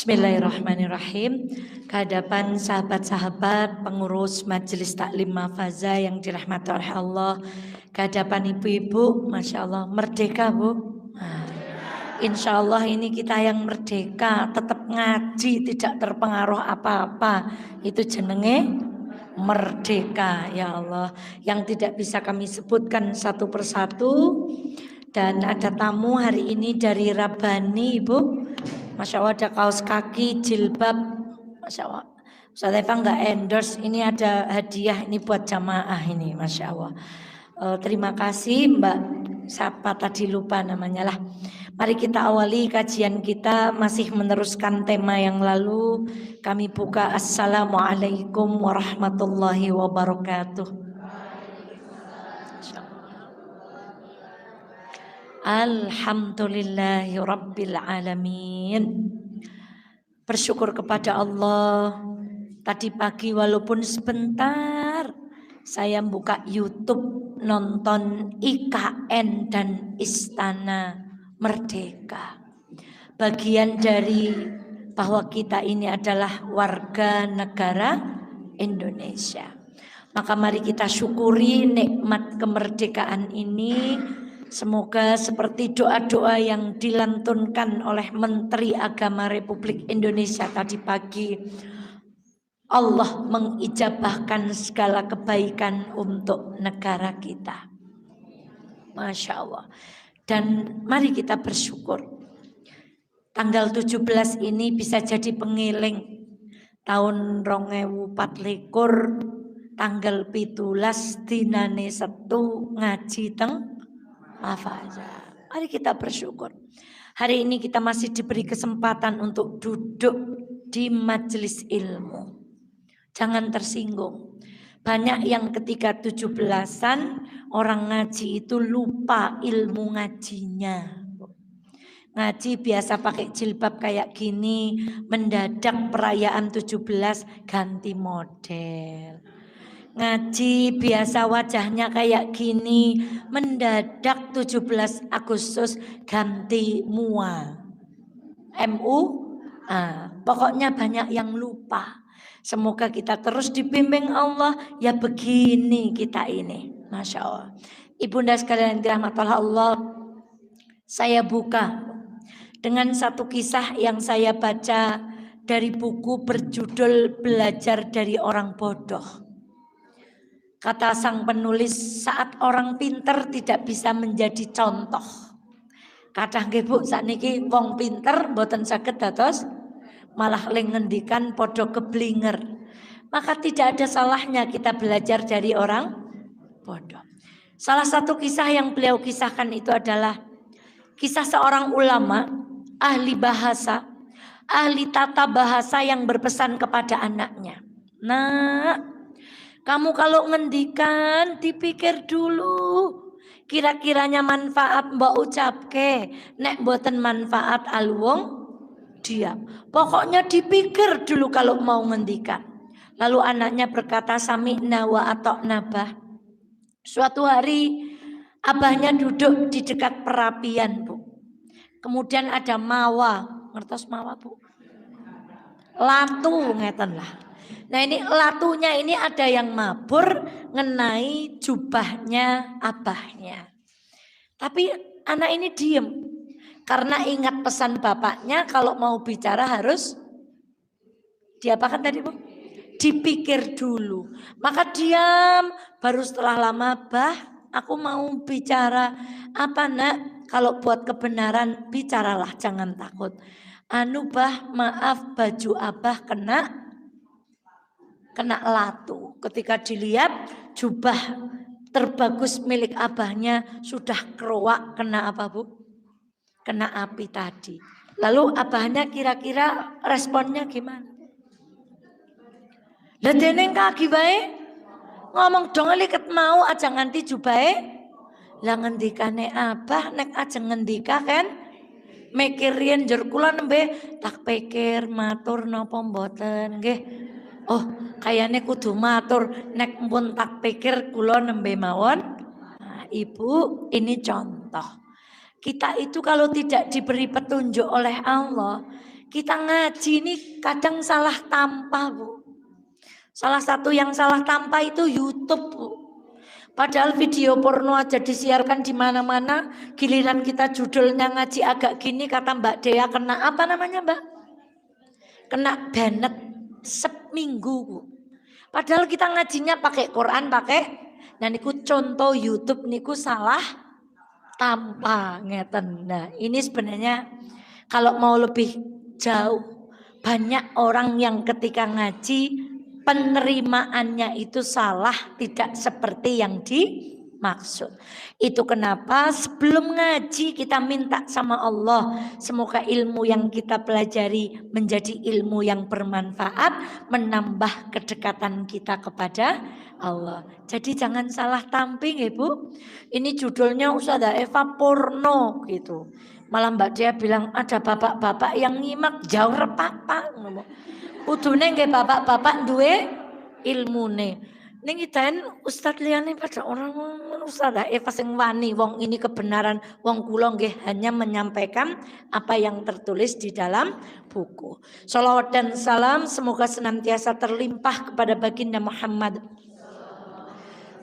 Bismillahirrahmanirrahim. Kehadapan sahabat-sahabat pengurus Majelis Taklim Mafaza yang dirahmati oleh Allah, kehadapan ibu-ibu, Masya Allah, merdeka Bu. Insya Allah ini kita yang merdeka, tetap ngaji, tidak terpengaruh apa-apa. Itu jenenge merdeka, ya Allah. Yang tidak bisa kami sebutkan satu persatu. Dan ada tamu hari ini dari Rabani, Ibu. Masya Allah, ada kaos kaki, jilbab. Masya Allah, Ustaz Eva nggak endorse. Ini ada hadiah, ini buat jamaah ini, Masya Allah. Terima kasih Mbak. Siapa tadi lupa namanya lah. Mari kita awali kajian kita, masih meneruskan tema yang lalu. Kami buka. Assalamualaikum warahmatullahi wabarakatuh. Alhamdulillahi Rabbil Alamin. Bersyukur kepada Allah. Tadi pagi walaupun sebentar saya buka YouTube, nonton IKN dan Istana Merdeka. Bagian dari bahwa kita ini adalah warga negara Indonesia. Maka mari kita syukuri nikmat kemerdekaan ini. Semoga seperti doa-doa yang dilantunkan oleh Menteri Agama Republik Indonesia tadi pagi, Allah mengijabahkan segala kebaikan untuk negara kita. Masya Allah. Dan mari kita bersyukur. Tanggal 17 ini bisa jadi pengiling tahun 2024, tanggal 17 dinane Setu ngaji teng Mafaza. Mari kita bersyukur. Hari ini kita masih diberi kesempatan untuk duduk di majelis ilmu. Jangan tersinggung. Banyak yang ketika 17-an orang ngaji itu lupa ilmu ngajinya. Ngaji biasa pakai jilbab kayak gini, mendadak perayaan 17 ganti model. Ngaji biasa wajahnya kayak gini, mendadak 17 Agustus ganti MUA. Pokoknya banyak yang lupa. Semoga kita terus dibimbing Allah, ya begini kita ini. Masya Allah. Ibunda sekalian dirahmati Allah, saya buka dengan satu kisah yang saya baca dari buku berjudul Belajar dari Orang Bodoh. Kata sang penulis, saat orang pinter tidak bisa menjadi contoh. Kadang nggih Bu, sakniki wong pinter mboten saged dados malah ngendikan podo keblinger. Maka tidak ada salahnya kita belajar dari orang bodoh. Salah satu kisah yang beliau kisahkan itu adalah kisah seorang ulama, ahli bahasa, ahli tata bahasa yang berpesan kepada anaknya. Nah, kamu kalau ngendikan dipikir dulu. Kira-kiranya manfaat mbak ucapke. Nek boten manfaat alwong diam. Pokoknya dipikir dulu kalau mau ngendikan. Lalu anaknya berkata sami'na wa ata'na bah. Suatu hari abahnya duduk di dekat perapian Bu. Kemudian ada mawa. Ngertos mawa Bu? Latu ngeten lah. Nah ini latunya ini ada yang mabur ngenai jubahnya abahnya. Tapi anak ini diem. Karena ingat pesan bapaknya kalau mau bicara harus diapakan tadi Bu? Dipikir dulu. Maka diam, baru setelah lama, bah aku mau bicara. Apa nak? Kalau buat kebenaran bicaralah, jangan takut. Anu bah, maaf baju abah kena latu. Ketika dilihat jubah terbagus milik abahnya sudah keruak kena apa Bu? Kena api tadi. Lalu abahnya kira-kira responnya gimana? Lah dene kaki bae ngomong dong liket mau aja nganti jubahe. Lah ngendikane abah nek aja ngendika kan mikir yen njur kula nembe tak pikir matur napa mboten nggih. Oh, kayaknya kudu matur nek pun tak pikir kula nembe mawon. Nah, Ibu, ini contoh. Kita itu kalau tidak diberi petunjuk oleh Allah, Kita ngaji ini kadang salah tanpa, Bu. Salah satu yang salah tanpa itu YouTube, Bu. Padahal video porno aja disiarkan di mana-mana, giliran kita judulnya ngaji agak gini, kata Mbak Dea kena apa namanya, Mbak? Kena banet seminggu, Bu. Padahal kita ngajinya pakai Quran, nah niku contoh YouTube niku salah tanpa ngeten. Nah, ini sebenarnya kalau mau lebih jauh, banyak orang yang ketika ngaji penerimaannya itu salah, tidak seperti yang dimaksud. Itu kenapa sebelum ngaji kita minta sama Allah, semoga ilmu yang kita pelajari menjadi ilmu yang bermanfaat, menambah kedekatan kita kepada Allah. Jadi jangan salah tamping, Ibu. Ini judulnya Ustazah Eva porno gitu. Malah Mbak Dia bilang ada bapak-bapak yang nyimak jauh repapa. Kudune nggih bapak-bapak duwe ilmune. Ning iden ustaz liyane pada orang Ustazah Eva sing wani wong ini kebenaran, wong kula nggih hanya menyampaikan apa yang tertulis di dalam buku. Shalawat dan salam semoga senantiasa terlimpah kepada baginda Muhammad.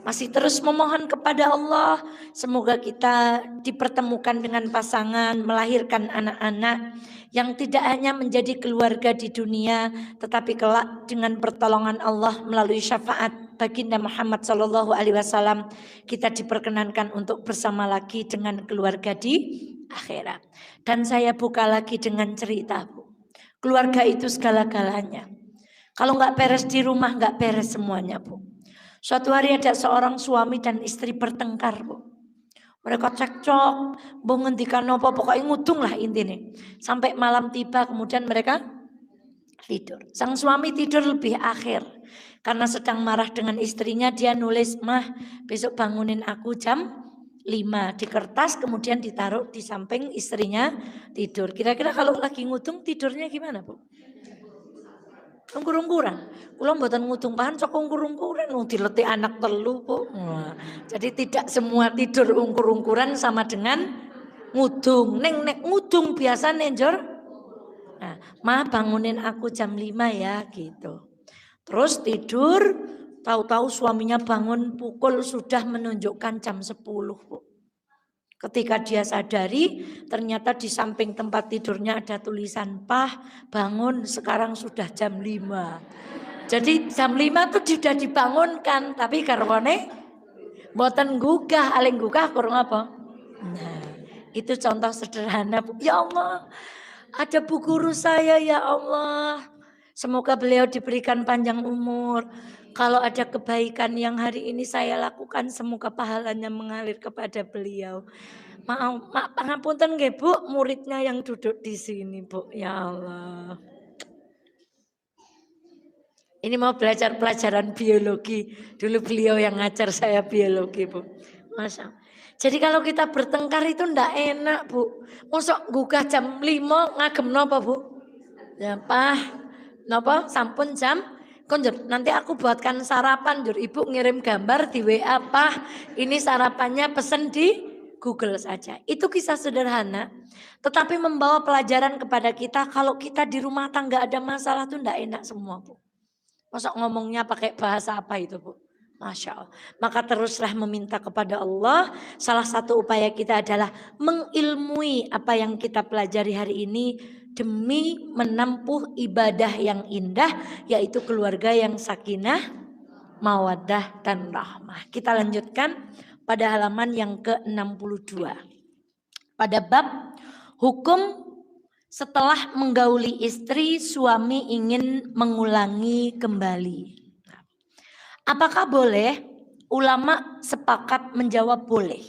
Masih terus memohon kepada Allah, semoga kita dipertemukan dengan pasangan, melahirkan anak-anak yang tidak hanya menjadi keluarga di dunia, tetapi kelak dengan pertolongan Allah melalui syafaat baginda Muhammad SAW, kita diperkenankan untuk bersama lagi dengan keluarga di akhirat. Dan saya buka lagi dengan cerita, Bu. Keluarga itu segala-galanya. Kalau nggak beres di rumah, nggak beres semuanya, Bu. Suatu hari ada seorang suami dan istri bertengkar, Bu. Mereka cekcok, mbok ngendikan apa, pokoknya ngudung lah intinya. Sampai malam tiba, kemudian mereka tidur. Sang suami tidur lebih akhir. Karena sedang marah dengan istrinya, dia nulis, "Mah, besok bangunin aku jam 5." Di kertas, kemudian ditaruh di samping istrinya tidur. Kira-kira kalau lagi ngudung tidurnya gimana, Bu? Ungkur-ungkuran. Kula mboten ngudung pahan sok ungkur-ungkuran diletik anak telu, Bu. Nah, jadi tidak semua tidur ungkur-ungkuran sama dengan ngudung. Nek ngudung biasane njur. Nah, "Ma bangunin aku jam 5 ya," gitu. Terus tidur, tahu-tahu suaminya bangun pukul sudah menunjukkan jam 10, Bu. Ketika dia sadari, ternyata di samping tempat tidurnya ada tulisan, "Pah, bangun, sekarang sudah jam 5." Jadi jam 5 tuh sudah dibangunkan, tapi garwane mboten gugah, aling gugah kurang apa? Nah, itu contoh sederhana, Bu. Ya Allah, ada bu guru saya, ya Allah. Semoga beliau diberikan panjang umur. Kalau ada kebaikan yang hari ini saya lakukan, semoga pahalanya mengalir kepada beliau. Maaf, pangapunten nggih, Bu, muridnya yang duduk di sini, Bu. Ya Allah. Ini mau belajar pelajaran biologi. Dulu beliau yang ngajar saya biologi, Bu. Masya Allah. Jadi kalau kita bertengkar itu ndak enak, Bu. Mosok gugah jam 5 ngagem napa, Bu? Ya, Pah. Napa sampun jam konjur nanti aku buatkan sarapan, jur Ibu ngirim gambar di WA, Pah. Ini sarapannya pesen di Google saja. Itu kisah sederhana, tetapi membawa pelajaran kepada kita kalau kita di rumah tangga ada masalah tuh ndak enak semua, Bu. Masa ngomongnya pakai bahasa apa itu, Bu? Masya Allah. Maka teruslah meminta kepada Allah. Salah satu upaya kita adalah mengilmui apa yang kita pelajari hari ini demi menempuh ibadah yang indah, yaitu keluarga yang sakinah, mawaddah dan rahmah. Kita lanjutkan pada halaman yang ke-62. Pada bab hukum setelah menggauli istri, suami ingin mengulangi kembali. Apakah boleh? Ulama sepakat menjawab boleh.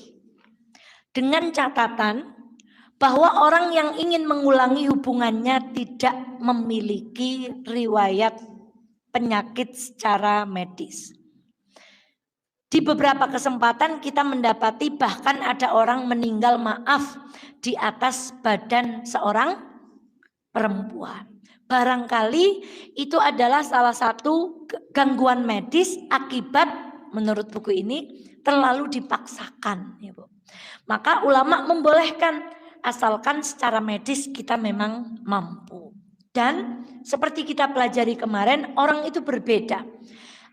Dengan catatan bahwa orang yang ingin mengulangi hubungannya tidak memiliki riwayat penyakit secara medis. Di beberapa kesempatan kita mendapati bahkan ada orang meninggal maaf di atas badan seorang perempuan. Barangkali itu adalah salah satu gangguan medis akibat menurut buku ini terlalu dipaksakan, ya, Bu. Maka ulama membolehkan asalkan secara medis kita memang mampu. Dan seperti kita pelajari kemarin, orang itu berbeda.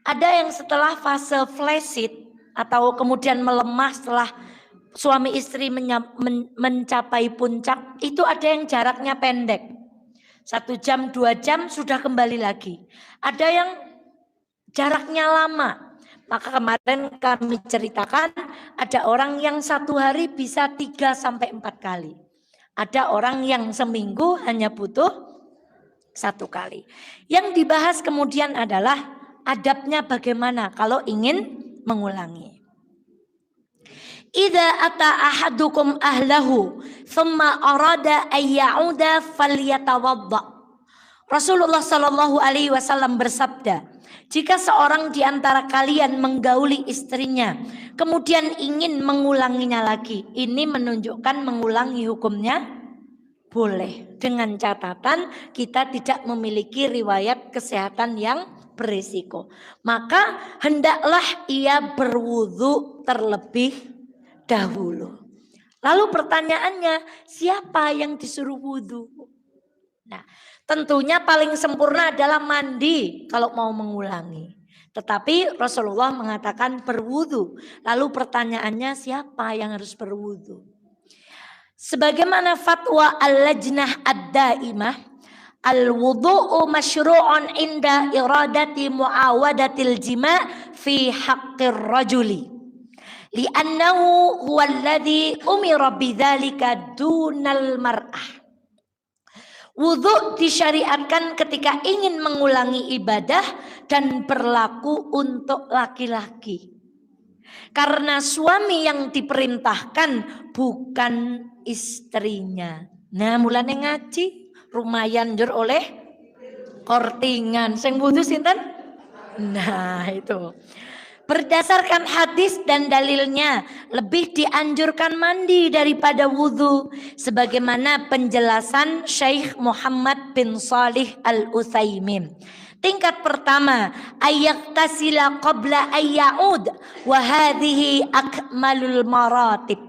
Ada yang setelah fase flaccid atau kemudian melemah setelah suami istri mencapai puncak, itu ada yang jaraknya pendek. 1 jam, 2 jam sudah kembali lagi. Ada yang jaraknya lama. Maka kemarin kami ceritakan ada orang yang 1 hari bisa 3 sampai 4 kali. Ada orang yang seminggu hanya butuh 1 kali. Yang dibahas kemudian adalah adabnya bagaimana kalau ingin mengulangi. Idza ata ahadukum ahlahu thumma arada ay ya'uda falyatawadda. Rasulullah sallallahu alaihi wasallam bersabda, jika seorang di antara kalian menggauli istrinya, kemudian ingin mengulanginya lagi, ini menunjukkan mengulangi hukumnya boleh. Dengan catatan kita tidak memiliki riwayat kesehatan yang berisiko. Maka hendaklah ia berwudu terlebih dahulu. Lalu pertanyaannya, siapa yang disuruh wudu? Nah, tentunya paling sempurna adalah mandi kalau mau mengulangi. Tetapi Rasulullah mengatakan berwudu. Lalu pertanyaannya, siapa yang harus berwudu? Sebagaimana fatwa al-lajnah ad-daimah, al-wudu'u masyru'un inda iradati muawadatil jima' fi haqqir rajuli. Li'annahu huwa alladhi umira bidzalika dunal mar'ah. Wudhu disyariatkan ketika ingin mengulangi ibadah dan berlaku untuk laki-laki. Karena suami yang diperintahkan bukan istrinya. Nah, mulane ngaji lumayan jur oleh kortingan. Sing wudhu sinten? Nah, itu. Berdasarkan hadis dan dalilnya, lebih dianjurkan mandi daripada wudhu. Sebagaimana penjelasan Syekh Muhammad bin Shalih Al-Utsaimin. Tingkat pertama, ayyaktasila qabla ayya'ud wa hadhihi akmalul maratib.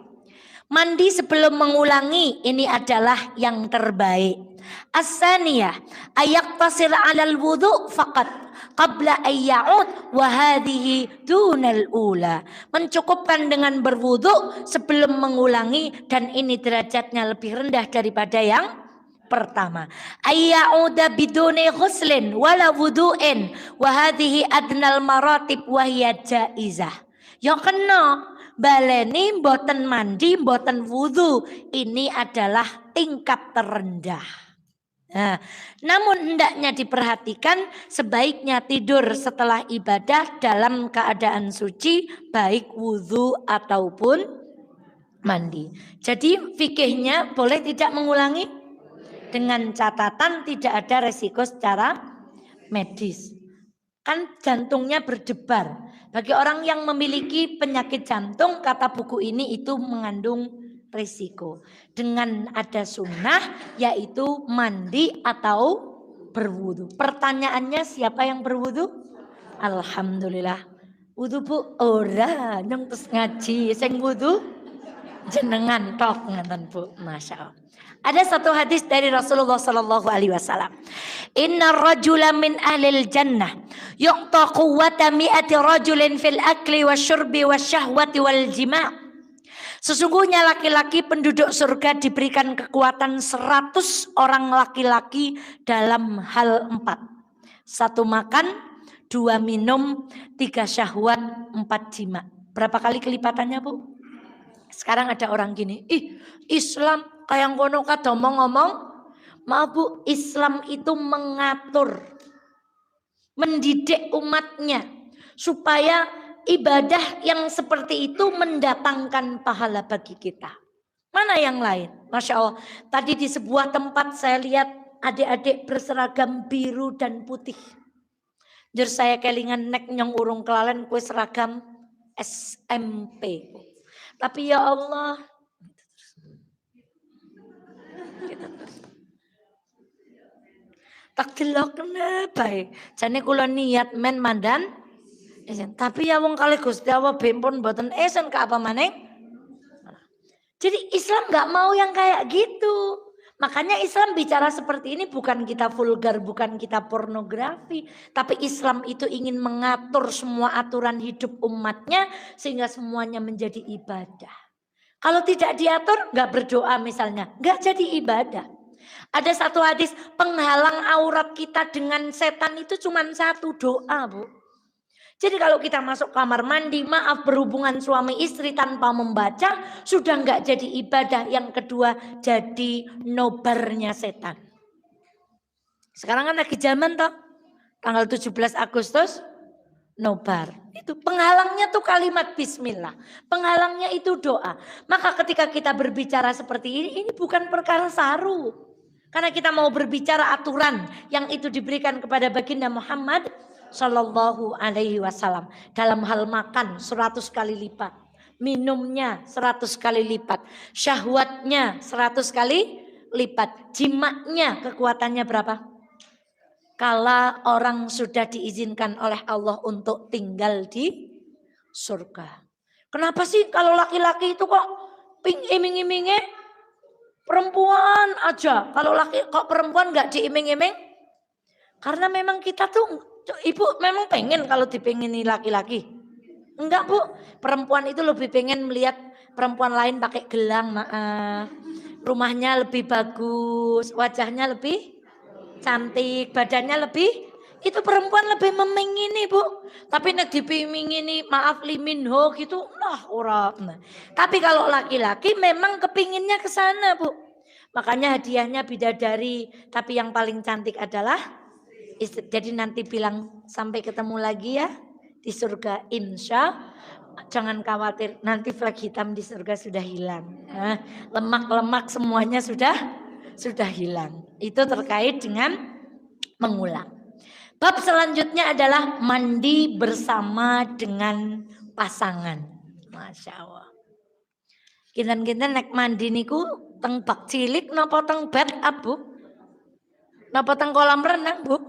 Mandi sebelum mengulangi ini adalah yang terbaik. As-saniyah, ayyaktasir 'alal wudu' faqat qabla ayya'ud wa hadhihi dunal ula. Mencukupkan dengan berwudu sebelum mengulangi dan ini derajatnya lebih rendah daripada yang pertama. Ayya'uda biduni ghuslin wala wudu'in wa hadhihi adnal maratib wa hiya jaizah. Ya kena baleni mboten mandi mboten wudu, ini adalah tingkat terendah. Nah, namun hendaknya diperhatikan sebaiknya tidur setelah ibadah dalam keadaan suci, baik wudhu ataupun mandi. Jadi fikihnya boleh tidak mengulangi dengan catatan tidak ada resiko secara medis. Kan jantungnya berdebar. Bagi orang yang memiliki penyakit jantung, kata buku ini itu mengandung risiko. Dengan ada sunnah yaitu mandi atau berwudu. Pertanyaannya siapa yang berwudu? Alhamdulillah. Wudu Bu ora nyong terus ngaji sing wudu jenengan tok ngaten Bu. Masya Allah. Ada satu hadis dari Rasulullah sallallahu alaihi wasallam. Inna rajula min ahlil jannah yu'ta quwwata mi'ati rajulin fil akli wasyurbi wasyahwati wal jima'. Sesungguhnya laki-laki penduduk surga diberikan kekuatan 100 orang laki-laki dalam hal 4. 1 makan, 2 minum, 3 syahwat, 4 jima. Berapa kali kelipatannya Bu? Sekarang ada orang gini, Islam kayak ngono kada ngomong. Maaf Bu, Islam itu mengatur, mendidik umatnya supaya ibadah yang seperti itu mendatangkan pahala bagi kita. Mana yang lain? Masya Allah. Tadi di sebuah tempat saya lihat adik-adik berseragam biru dan putih. Jur saya kelingan nek nyong urung kelalen kue seragam SMP. Tapi ya Allah, tak delok kenapa ya? Jane kula niat men mandan esen. Tapi ya wong kali Gusti Allah bempun mboten esen ke apa maneh. Jadi Islam enggak mau yang kayak gitu. Makanya Islam bicara seperti ini bukan kita vulgar, bukan kita pornografi. Tapi Islam itu ingin mengatur semua aturan hidup umatnya sehingga semuanya menjadi ibadah. Kalau tidak diatur, nggak berdoa misalnya, nggak jadi ibadah. Ada satu hadis, penghalang aurat kita dengan setan itu cuma satu, doa, Bu. Jadi kalau kita masuk kamar mandi, maaf, berhubungan suami istri tanpa membaca, sudah nggak jadi ibadah. Yang kedua, jadi nobarnya setan. Sekarang kan lagi zaman toh, tanggal 17 Agustus, nobar. Itu penghalangnya tuh kalimat bismillah. Penghalangnya itu doa. Maka ketika kita berbicara seperti ini bukan perkara saru. Karena kita mau berbicara aturan yang itu diberikan kepada baginda Muhammad Sallallahu Alaihi Wasallam. Dalam hal makan 100 kali lipat. Minumnya 100 kali lipat. Syahwatnya 100 kali lipat. Jimaknya kekuatannya berapa? Kala orang sudah diizinkan oleh Allah untuk tinggal di surga. Kenapa sih kalau laki-laki itu kok iming-imingnya perempuan aja? Kalau laki kok perempuan nggak diiming-iming? Karena memang kita tuh, ibu memang pengen kalau dipengini laki-laki. Enggak, Bu, perempuan itu lebih pengen melihat perempuan lain pakai gelang, maaf. Rumahnya lebih bagus, wajahnya lebih cantik, badannya lebih, itu perempuan lebih memingini, Bu. Tapi nek dipingini maaf liminho gitu, nah orang. Nah. Tapi kalau laki-laki memang kepinginnya ke sana, Bu. Makanya hadiahnya bidadari, tapi yang paling cantik adalah istri. Jadi nanti bilang sampai ketemu lagi ya di surga, insya. Jangan khawatir, nanti flag hitam di surga sudah hilang. Nah, lemak-lemak semuanya sudah hilang. Itu terkait dengan mengulang. Bab selanjutnya adalah mandi bersama dengan pasangan. Masya Allah. Kinten-kinten nek mandi niku teng bak cilik napa teng bed up, Bu? Napa teng kolam renang, Bu?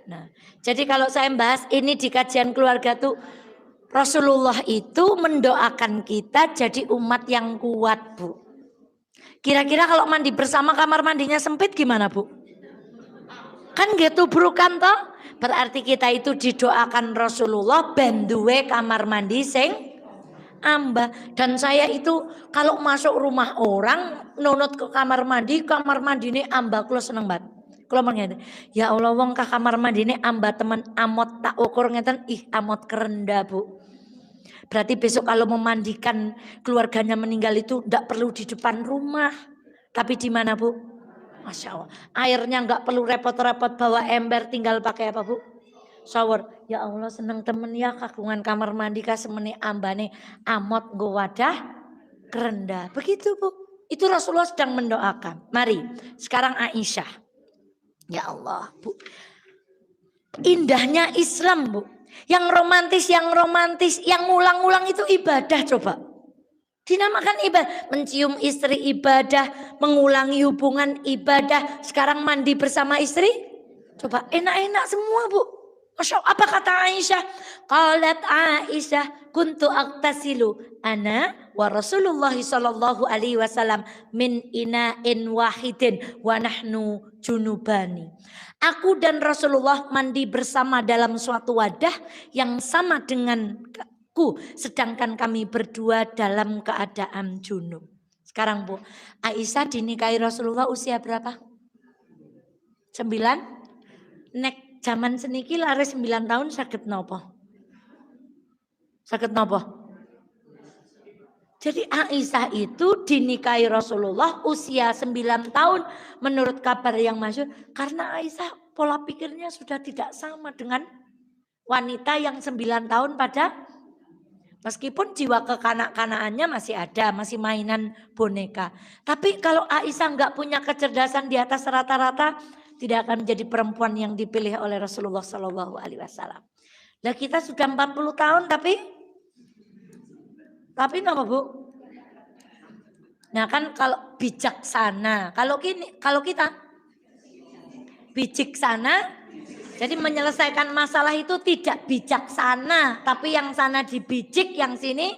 Nah, jadi kalau saya bahas ini di kajian keluarga tuh, Rasulullah itu mendoakan kita jadi umat yang kuat, Bu. Kira-kira kalau mandi bersama kamar mandinya sempit gimana, Bu? Kan gitu burukan toh? Berarti kita itu didoakan Rasulullah benduwe kamar mandi sing amba. Dan saya itu kalau masuk rumah orang nunut ke kamar mandi ini amba, kula seneng banget. Kula mengene, ya Allah wong ka kamar mandi ini amba teman amot tak ukur ngeten, ih amot kerendah, Bu. Berarti besok kalau memandikan keluarganya meninggal itu tidak perlu di depan rumah. Tapi di mana, Bu? Masya Allah. Airnya nggak perlu repot-repot bawa ember, tinggal pakai apa, Bu? Shower. Ya Allah seneng temen ya kagungan kamar mandi kasemeni ambane amot nggo wadah kerendah. Begitu, Bu. Itu Rasulullah sedang mendoakan. Mari sekarang Aisyah. Ya Allah, Bu. Indahnya Islam, Bu. Yang romantis, yang ngulang-ngulang itu ibadah coba. Dinamakan ibadah, mencium istri ibadah, mengulangi hubungan ibadah, sekarang mandi bersama istri. Coba enak-enak semua, Bu. Masya Allah, apa kata Aisyah? Qalat Aisyah, kuntu aktasilu ana wa Rasulullah sallallahu alaihi wasallam min ina'in wahidin wa nahnu junubani. Aku dan Rasulullah mandi bersama dalam suatu wadah yang sama denganku, sedangkan kami berdua dalam keadaan junub. Sekarang, Bu, Aisyah dinikahi Rasulullah usia berapa? 9? Nek zaman seniki lari 9 tahun saged napa? Saged napa? Jadi Aisyah itu dinikahi Rasulullah usia 9 tahun menurut kabar yang masyhur, karena Aisyah pola pikirnya sudah tidak sama dengan wanita yang 9 tahun pada, meskipun jiwa kekanak-kanakannya masih ada, masih mainan boneka. Tapi kalau Aisyah nggak punya kecerdasan di atas rata-rata, tidak akan menjadi perempuan yang dipilih oleh Rasulullah Sallallahu Alaihi Wasallam. Nah kita sudah 40 tahun tapi apa, Bu? Nah kan kalau bijaksana, kalau kita bijaksana, jadi menyelesaikan masalah itu tidak bijaksana, tapi yang sana dibijik, yang sini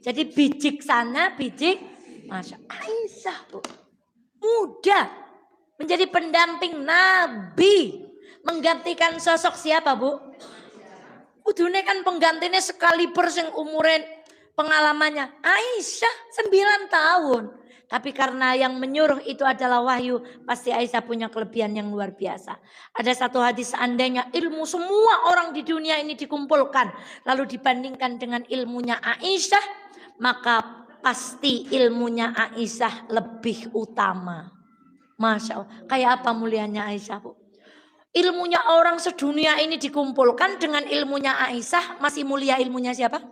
jadi bijik sana, bijik. Masya Aisyah, Bu. Muda. Menjadi pendamping Nabi. Menggantikan sosok siapa, Bu? Kudune kan penggantinya sekali sing umurin pengalamannya. Aisyah 9 tahun. Tapi karena yang menyuruh itu adalah wahyu, pasti Aisyah punya kelebihan yang luar biasa. Ada satu hadis, seandainya ilmu semua orang di dunia ini dikumpulkan, lalu dibandingkan dengan ilmunya Aisyah, maka pasti ilmunya Aisyah lebih utama. Masya Allah. Kayak apa mulianya Aisyah, Bu? Ilmunya orang sedunia ini dikumpulkan dengan ilmunya Aisyah, masih mulia ilmunya siapa?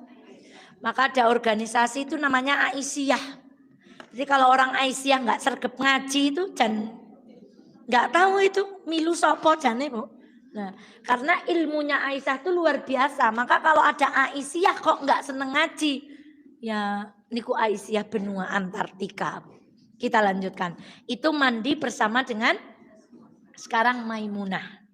Maka ada organisasi itu namanya Aisyah. Jadi kalau orang Aisyah nggak sergap ngaji itu nggak tahu itu milu sopo jane, Bu. Nah, karena ilmunya Aisyah itu luar biasa. Maka kalau ada Aisyah kok nggak seneng ngaji, ya niku Aisyah benua Antartika. Kita lanjutkan. Itu mandi bersama dengan sekarang Maimunah.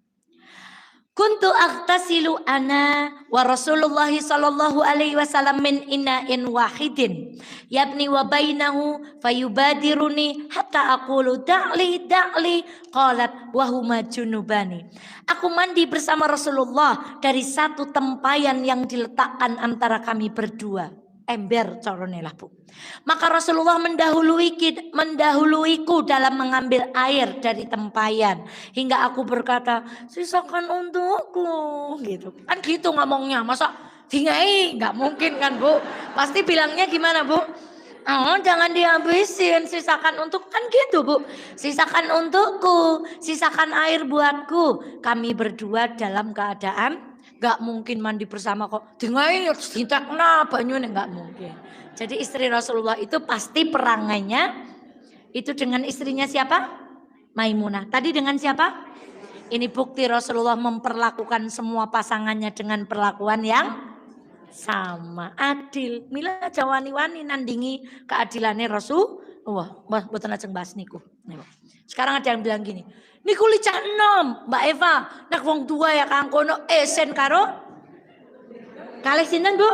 Kuntu aghtasilu ana wa Rasulullah sallallahu alaihi wasallam min ina'in wahidin yabni wa bainahu fayubadiruni hatta aqulu da'li qalat wa huma junubani. Aku mandi bersama Rasulullah dari satu tempayan yang diletakkan antara kami berdua. Ember corone lah, Bu. Maka Rasulullah mendahuluiku dalam mengambil air dari tempayan hingga aku berkata, sisakan untukku, gitu. Kan gitu ngomongnya, masa dingai? Nggak mungkin kan, Bu. Pasti bilangnya gimana, Bu? Oh, jangan dihabisin, sisakan untuk, kan gitu, Bu. Sisakan untukku, sisakan air buatku. Kami berdua dalam keadaan gak mungkin mandi bersama kok. Dengai ditakna banyune gak mungkin. Jadi istri Rasulullah itu pasti perangainya itu dengan istrinya siapa? Maimunah. Tadi dengan siapa? Ini bukti Rasulullah memperlakukan semua pasangannya dengan perlakuan yang sama, adil. Mila jawani-wani nandingi keadilannya Rasulullah. Mboten lajeng bahas niku. Sekarang ada yang bilang gini, niku licak enom, Mbak Eva, nak wong tua ya kang kono esen karo kalih sinten, Bu?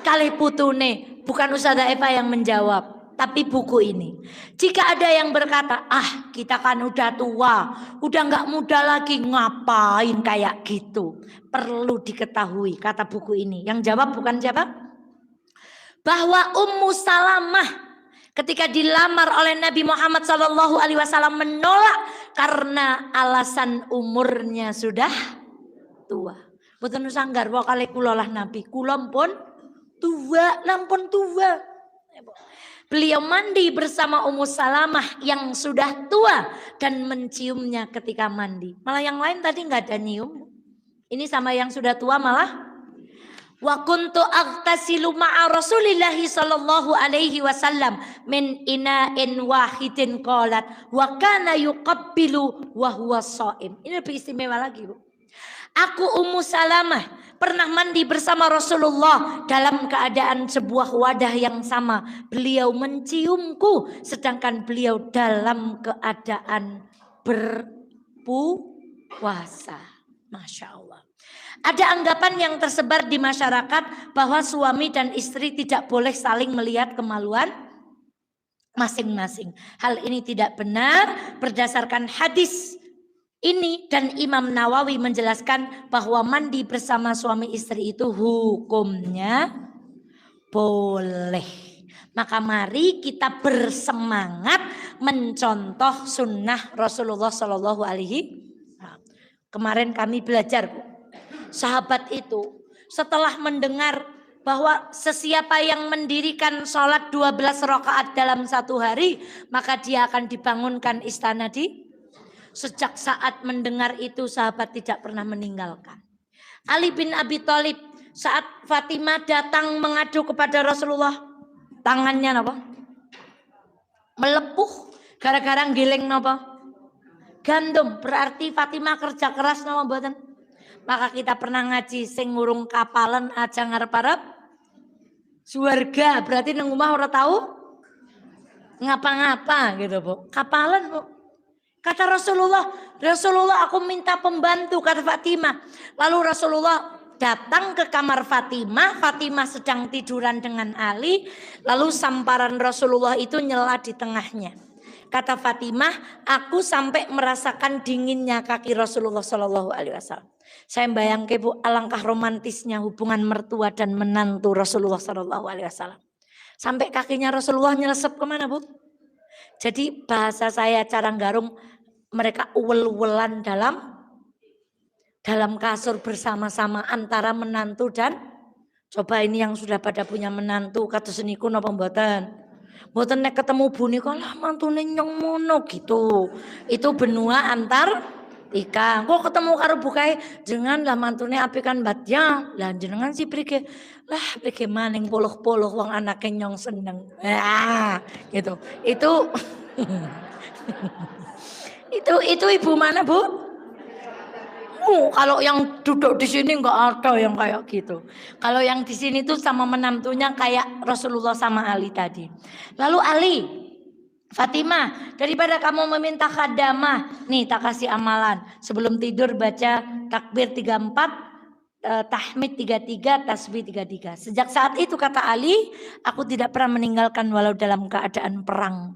Kalih putune. Bukan Ustazah Eva yang menjawab, tapi buku ini. Jika ada yang berkata, ah kita kan udah tua, udah nggak muda lagi, ngapain kayak gitu? Perlu diketahui, kata buku ini. Yang jawab bukan siapa? Bahwa Ummu Salamah ketika dilamar oleh Nabi Muhammad SAW menolak karena alasan umurnya sudah tua. Boten sanggar wae kali kula lah Nabi, kula pun tua, lampun tua. Beliau mandi bersama Ummu Salamah yang sudah tua dan menciumnya ketika mandi. Malah yang lain tadi nggak ada nyium. Ini sama yang sudah tua malah. Wa kuntu aghtasilu ma'a Rasulillahi sallallahu alaihi wasallam min ina'in wahidin qalat wa kana yuqabbilu wa huwa shaim. Ini lebih istimewa lagi, Bu. Aku Ummu Salamah pernah mandi bersama Rasulullah dalam keadaan sebuah wadah yang sama. Beliau menciumku sedangkan beliau dalam keadaan berpuasa. Masya Allah. Ada anggapan yang tersebar di masyarakat bahwa suami dan istri tidak boleh saling melihat kemaluan masing-masing. Hal ini tidak benar berdasarkan hadis ini, dan Imam Nawawi menjelaskan bahwa mandi bersama suami istri itu hukumnya boleh. Maka mari kita bersemangat mencontoh sunnah Rasulullah Shallallahu Alaihi Wasallam. Kemarin kami belajar, Bu. Sahabat itu setelah mendengar bahwa sesiapa yang mendirikan sholat 12 rakaat dalam satu hari, maka dia akan dibangunkan istana di. Sejak saat mendengar itu sahabat tidak pernah meninggalkan. Ali bin Abi Thalib saat Fatimah datang mengadu kepada Rasulullah, tangannya apa? Melepuh gara-gara giling apa? Gandum. Berarti Fatimah kerja keras nama mboten. Maka kita pernah ngaji sing ngurung kapalan aja ngarep-arep surga. Berarti nang omah ora tahu ngapa-ngapa gitu, Bu. Kapalan, Bu. Kata Rasulullah, aku minta pembantu, kata Fatimah. Lalu Rasulullah datang ke kamar Fatimah. Fatimah sedang tiduran dengan Ali. Lalu samparan Rasulullah itu nyela di tengahnya. Kata Fatimah, aku sampai merasakan dinginnya kaki Rasulullah Shallallahu Alaihi Wasallam. Saya bayangkan Bu, alangkah romantisnya hubungan mertua dan menantu Rasulullah Shallallahu Alaihi Wasallam. Sampai kakinya Rasulullah nyelesep kemana Bu? Jadi bahasa saya cara garung, mereka uwel-uwelan dalam kasur bersama-sama antara menantu dan, coba ini yang sudah pada punya menantu kata seniku napa mboten? Mboten nek ketemu buni kalah mantune nyong mono gitu. Itu benua antar tika. Kok ketemu karo bukae jenengan lah mantune api kan batya. Lah jenengan si prike. Lah prike maning poluh-poluh wong anake nyong seneng. Gitu. Itu itu ibu mana Bu? Kalau yang duduk di sini nggak ada yang kayak gitu. Kalau yang di sini tuh sama menantunya kayak Rasulullah sama Ali tadi. Lalu Ali, Fatimah, daripada kamu meminta khadamah, nih tak kasih amalan. Sebelum tidur baca takbir 34, tahmid 33, tasbih 33. Sejak saat itu kata Ali, aku tidak pernah meninggalkan walau dalam keadaan perang.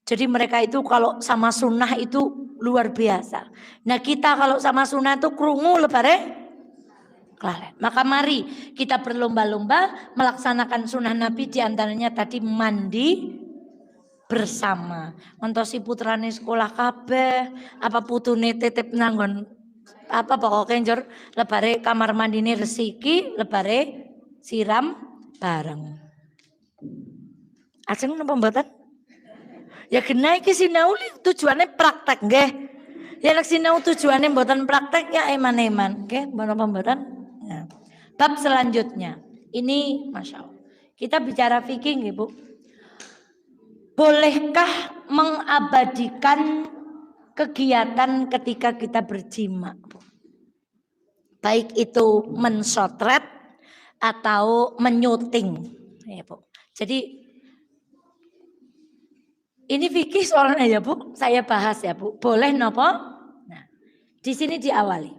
Jadi mereka itu kalau sama sunnah itu luar biasa. Nah kita kalau sama sunnah itu krungu lebare kelalen. Maka mari kita berlomba-lomba melaksanakan sunnah Nabi, diantaranya tadi mandi bersama. Mentosi putrane sekolah kabeh, apa putune titip nanggon apa pokoknya njur lebare kamar mandine resiki, lebare siram bareng. Ajeng napa mboten? Ya kena iki sinau tujuannya praktek nggih. Ya nek sinau tujuannya mboten praktek ya eman-eman, nggih, mboten. Nah, bab selanjutnya. Ini Masya Allah. Kita bicara fikih nggih, Bu. Bolehkah mengabadikan kegiatan ketika kita berjima, Bu? Baik itu mensotret atau menyuting, ya, Bu. Jadi ini fikih soalnya ya Bu, saya bahas ya Bu. Boleh nopo? Nah, di sini diawali.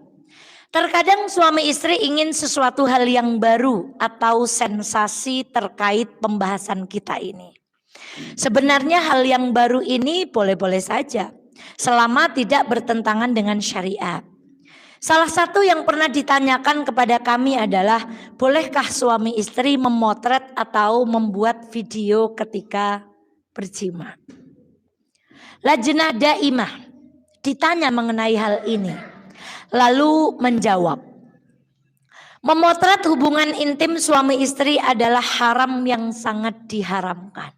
Terkadang suami istri ingin sesuatu hal yang baru atau sensasi terkait pembahasan kita ini. Sebenarnya hal yang baru ini boleh-boleh saja, selama tidak bertentangan dengan syariat. Salah satu yang pernah ditanyakan kepada kami adalah, bolehkah suami istri memotret atau membuat video ketika berjima? Lajnah Daimah ditanya mengenai hal ini, lalu menjawab, memotret hubungan intim suami istri adalah haram yang sangat diharamkan.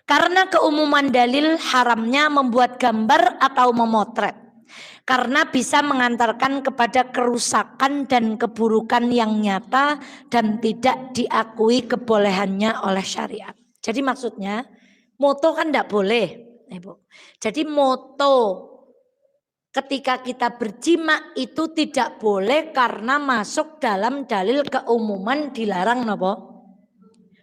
Karena keumuman dalil haramnya membuat gambar atau memotret, karena bisa mengantarkan kepada kerusakan dan keburukan yang nyata dan tidak diakui kebolehannya oleh syariat. Jadi maksudnya moto kan tidak boleh, Ibu. Jadi moto ketika kita berjima itu tidak boleh karena masuk dalam dalil keumuman dilarang nopo?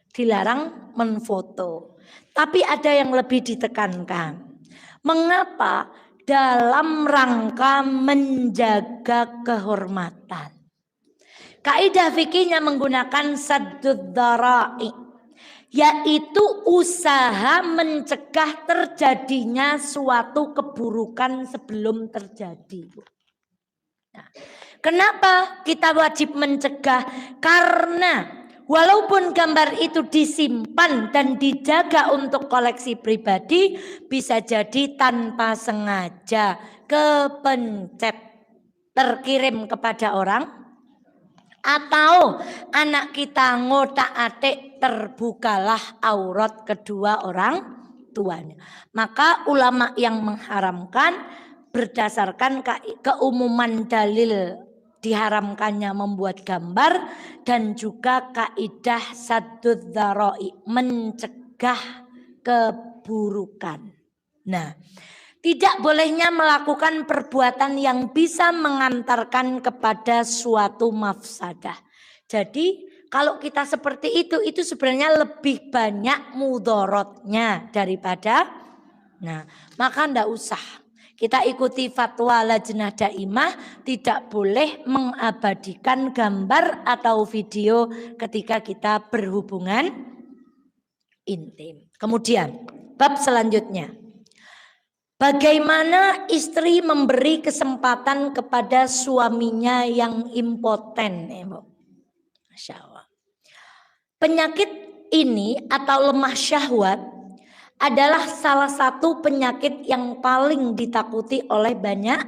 Dilarang menfoto. Tapi ada yang lebih ditekankan. Mengapa? Dalam rangka menjaga kehormatan. Kaidah fikihnya menggunakan saddud dhara'i, yaitu usaha mencegah terjadinya suatu keburukan sebelum terjadi. Nah, kenapa kita wajib mencegah? Karena walaupun gambar itu disimpan dan dijaga untuk koleksi pribadi, bisa jadi tanpa sengaja kepencet, terkirim kepada orang, atau anak kita ngotak-atik, terbukalah aurat kedua orang tuanya. Maka ulama yang mengharamkan berdasarkan keumuman dalil diharamkannya membuat gambar dan juga kaidah saddud dhara'i, mencegah keburukan. Nah, tidak bolehnya melakukan perbuatan yang bisa mengantarkan kepada suatu mafsadah. Jadi kalau kita seperti itu sebenarnya lebih banyak mudorotnya daripada, nah maka ndak usah. Kita ikuti fatwa Lajnah Daimah, tidak boleh mengabadikan gambar atau video ketika kita berhubungan intim. Kemudian Bab selanjutnya. Bagaimana istri memberi kesempatan kepada suaminya yang impoten. Masya Allah. Penyakit ini atau lemah syahwat adalah salah satu penyakit yang paling ditakuti oleh banyak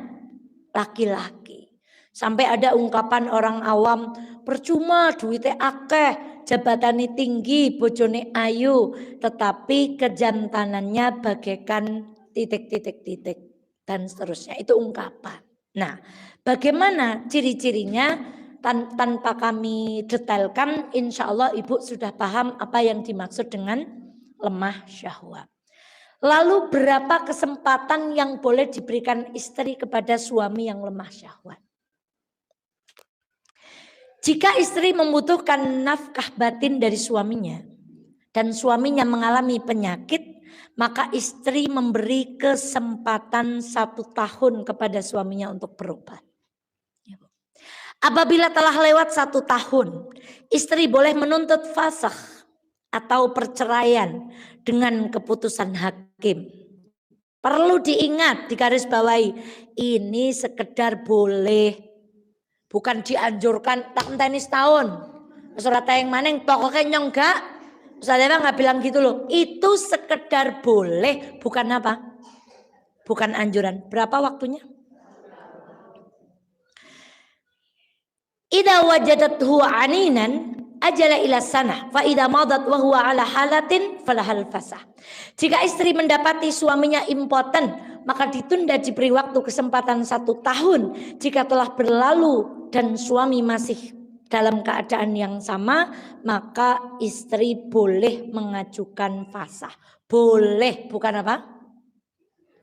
laki-laki. Sampai ada ungkapan orang awam, percuma duitnya akeh, jabatannya tinggi, bojone ayu, tetapi kejantanannya bagaikan titik-titik-titik dan seterusnya. Itu ungkapan. Nah, bagaimana ciri-cirinya? Tanpa kami detailkan, insya Allah ibu sudah paham apa yang dimaksud dengan lemah syahwat. Lalu berapa kesempatan yang boleh diberikan istri kepada suami yang lemah syahwat? Jika istri membutuhkan nafkah batin dari suaminya dan suaminya mengalami penyakit, maka istri memberi kesempatan 1 tahun kepada suaminya untuk berobat. Apabila telah lewat 1 tahun, istri boleh menuntut fasakh atau perceraian dengan keputusan hakim. Perlu diingat, digarisbawahi, ini sekedar boleh, bukan dianjurkan. Tak enteni setahun, surat yang maneng pokoknya enggak. Ustaz Eva nggak bilang gitu loh. Itu sekedar boleh, bukan apa? Bukan anjuran. Berapa waktunya? Idza wajadathu aninan ajala ila sanah fa idza madat wa huwa ala halatin falahal fasah. Jika istri mendapati suaminya impoten, maka ditunda diberi waktu kesempatan 1 tahun. Jika telah berlalu dan suami masih dalam keadaan yang sama, maka istri boleh mengajukan fasah. Boleh, bukan apa?